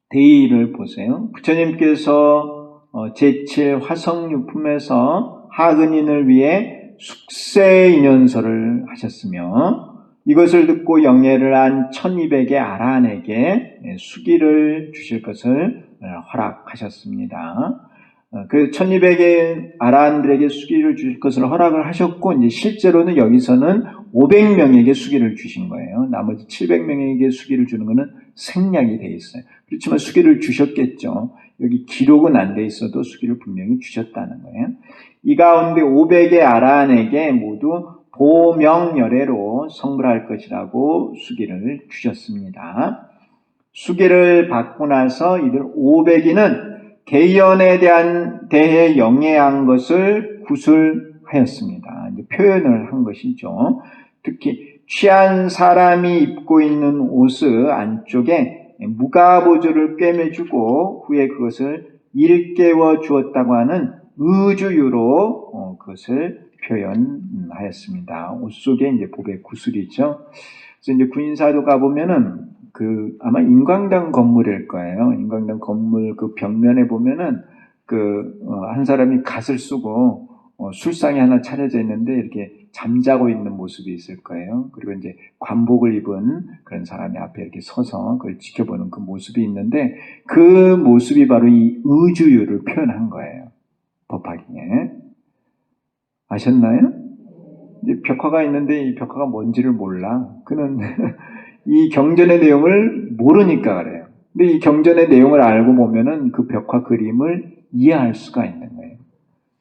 대의를 보세요. 부처님께서 제7 화성유품에서 하근인을 위해 숙세인연설을 하셨으며 이것을 듣고 영예를 한 1200의 아란에게 수기를 주실 것을 허락하셨습니다. 그 1200의 아란들에게 수기를 주실 것을 허락을 하셨고 이제 실제로는 여기서는 500명에게 수기를 주신 거예요. 나머지 700명에게 수기를 주는 것은 생략이 돼 있어요. 그렇지만 수기를 주셨겠죠. 여기 기록은 안 돼 있어도 수기를 분명히 주셨다는 거예요. 이 가운데 500의 아란에게 모두 보명열애로 성불할 것이라고 수기를 주셨습니다. 수기를 받고 나서 이들 500인은 개연에 대해 영예한 것을 구술하였습니다. 이제 표현을 한 것이죠. 특히 취한 사람이 입고 있는 옷의 안쪽에 무가보조를 꿰매주고 후에 그것을 일깨워 주었다고 하는 의주유로 그것을 표현하였습니다. 옷 속에 이제 보배 구슬이죠. 그래서 이제 구인사도 가보면은 아마 인광당 건물일 거예요. 인광당 건물 그 벽면에 보면은 한 사람이 갓을 쓰고 술상이 하나 차려져 있는데 이렇게 잠자고 있는 모습이 있을 거예요. 그리고 이제 관복을 입은 그런 사람이 앞에 이렇게 서서 그걸 지켜보는 그 모습이 있는데 그 모습이 바로 이 의주유를 표현한 거예요. 법화경에. 아셨나요? 이제 벽화가 있는데 이 벽화가 뭔지를 몰라. 그는 이 경전의 내용을 모르니까 그래요. 근데 이 경전의 내용을 알고 보면은 그 벽화 그림을 이해할 수가 있는 거예요.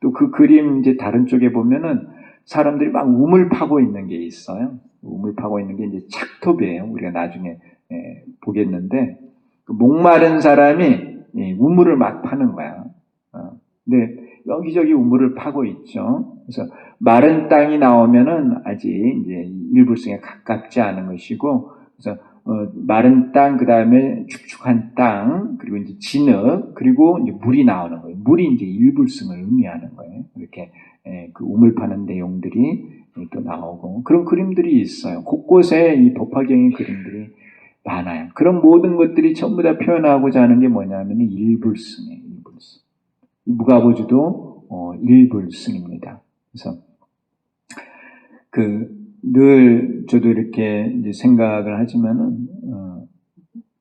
또 그 그림 이제 다른 쪽에 보면은 사람들이 막 우물 파고 있는 게 있어요. 우물 파고 있는 게 이제 착톱이에요. 우리가 나중에 보겠는데 그 목마른 사람이 우물을 막 파는 거야. 근데 여기저기 우물을 파고 있죠. 그래서 마른 땅이 나오면은 아직 이제 일불승에 가깝지 않은 것이고, 그래서 마른 땅, 그 다음에 축축한 땅, 그리고 이제 진흙, 그리고 이제 물이 나오는 거예요. 물이 이제 일불승을 의미하는 거예요. 이렇게 그 우물 파는 내용들이 또 나오고 그런 그림들이 있어요. 곳곳에 이 법화경의 그림들이 많아요. 그런 모든 것들이 전부 다 표현하고자 하는 게 뭐냐면 일불승이에요. 일불승. 무가보주도 일불승입니다. 그래서 늘 저도 이렇게 이제 생각을 하지만은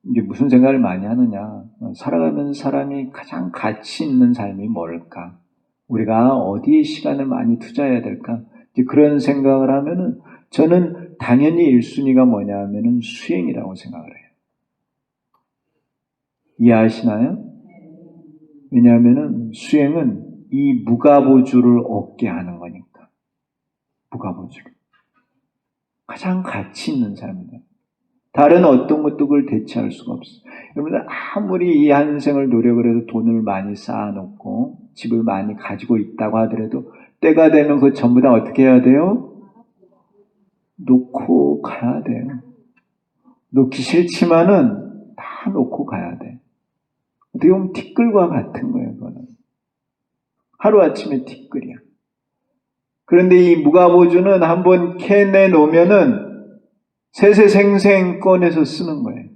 이게 무슨 생각을 많이 하느냐? 살아가는 사람이 가장 가치 있는 삶이 뭘까? 우리가 어디에 시간을 많이 투자해야 될까? 이제 그런 생각을 하면은 저는 당연히 1순위가 뭐냐면은 수행이라고 생각을 해요. 이해하시나요? 왜냐하면은 수행은 이 무가보주를 얻게 하는 거니까. 무가보주를. 가장 가치 있는 삶이다. 다른 어떤 것도 그걸 대체할 수가 없어요. 여러분들 아무리 이 한생을 노력을 해서 돈을 많이 쌓아놓고 집을 많이 가지고 있다고 하더라도 때가 되면 그거 전부 다 어떻게 해야 돼요? 놓고 가야 돼요. 놓기 싫지만은 다 놓고 가야 돼. 어떻게 보면 티끌과 같은 거예요. 그거는. 하루아침에 티끌이야. 그런데 이 무가보주는 한번 캐내 놓으면은 세세생생 꺼내서 쓰는 거예요.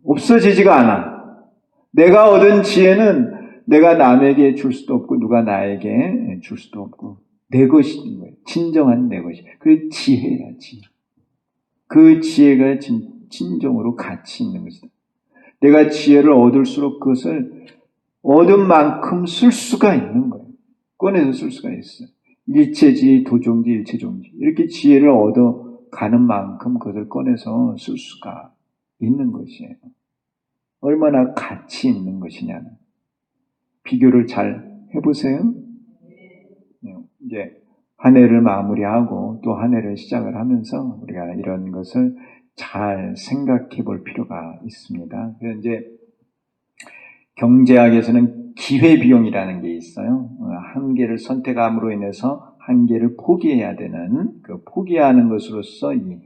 없어지지가 않아. 내가 얻은 지혜는 내가 남에게 줄 수도 없고 누가 나에게 줄 수도 없고 내 것인 거예요. 진정한 내 것이. 그게 지혜야, 지혜. 그 지혜가 진정으로 가치 있는 것이다. 내가 지혜를 얻을수록 그것을 얻은 만큼 쓸 수가 있는 거예요. 꺼내서 쓸 수가 있어요. 일체지, 도종지, 일체종지. 이렇게 지혜를 얻어가는 만큼 그것을 꺼내서 쓸 수가 있는 것이에요. 얼마나 가치 있는 것이냐는. 비교를 잘 해보세요. 이제 한 해를 마무리하고 또 한 해를 시작을 하면서 우리가 이런 것을 잘 생각해 볼 필요가 있습니다. 그래서 이제 경제학에서는 기회비용이라는 게 있어요. 한 개를 선택함으로 인해서 한 개를 포기해야 되는 그 포기하는 것으로서 이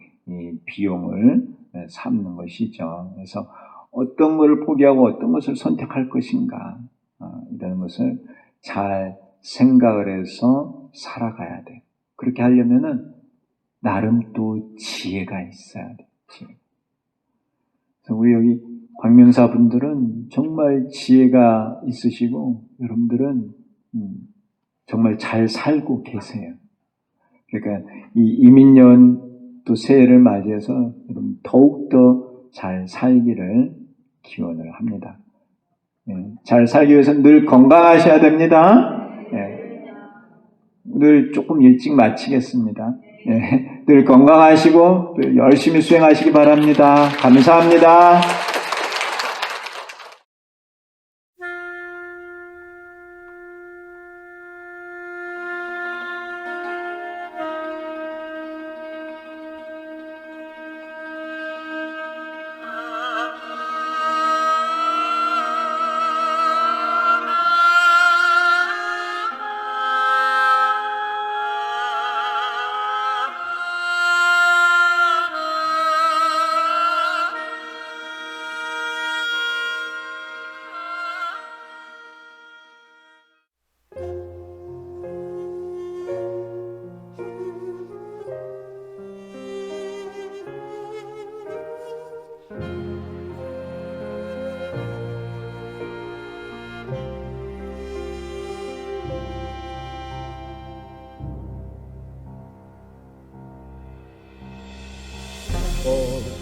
비용을 삼는 것이죠. 그래서 어떤 것을 포기하고 어떤 것을 선택할 것인가 이런 것을 잘 생각을 해서 살아가야 돼. 그렇게 하려면은 나름 또 지혜가 있어야 돼. 그래서 우리 여기 광명사분들은 정말 지혜가 있으시고 여러분들은 정말 잘 살고 계세요. 그러니까 이 이민년 또 새해를 맞이해서 여러분 더욱더 잘 살기를 기원을 합니다. 잘 살기 위해서 늘 건강하셔야 됩니다. 늘 조금 일찍 마치겠습니다. 늘 건강하시고 늘 열심히 수행하시기 바랍니다. 감사합니다.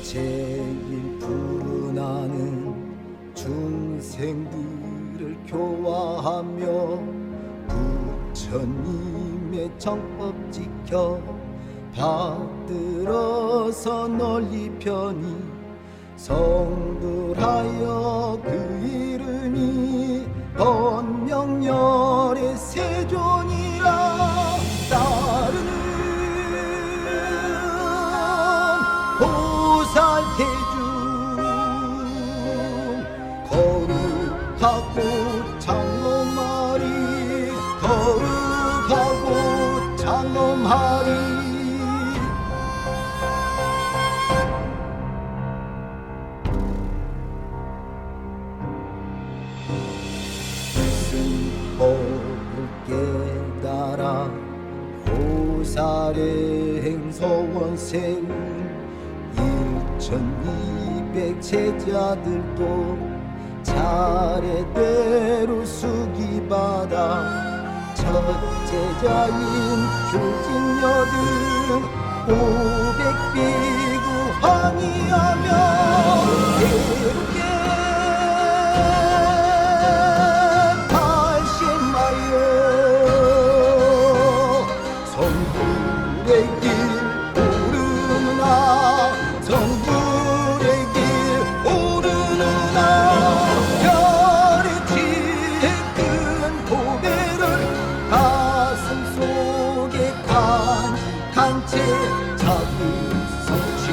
제일 불운하는 중생들을 교화하며 부처님의 정법 지켜 받들어서 널리 편히 성불하여 그 이름이 번명열의 세존이라 따르는 보살대중 거룩하고 장엄하리 거룩하고 장엄하리 승법을 깨달아 보살의 행서원 세운 1200 제자들도 차례대로 수기받아 첫제자인 교진여등 500비구 항의하며 대륙계 80마여 성불의 길 오르나 성불의 길 오르는아 별의 지혜 큰 고배를 가슴 속에 간직한 채 작은 성취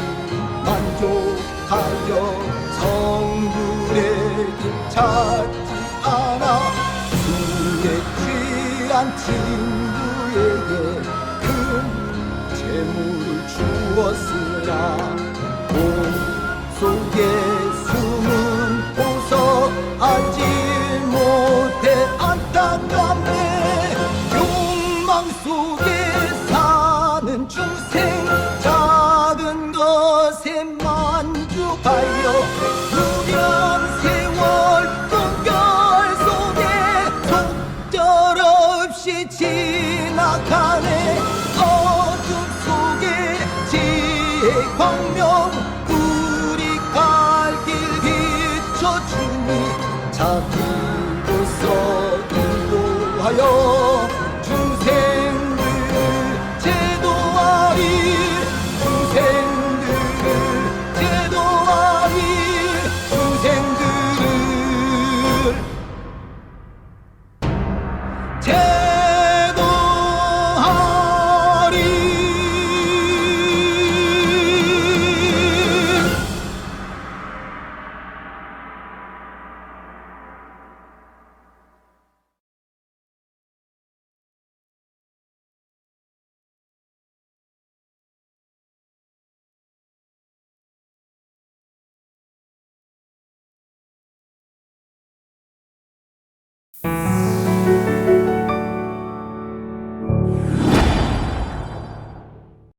만족하여 성불의 길 찾지 않아 술에 취한 친구에게 큰 재물을 주었으나 몸 속에 숨은 보석 알지 못해 안타깝네 욕망 속에 사는 중생 작은 것에 만족하여 무량 세월 꿈결 속에 속절없이 지나가네 어둠 속에 지혜 광명 우리 갈 길 비춰주니 자기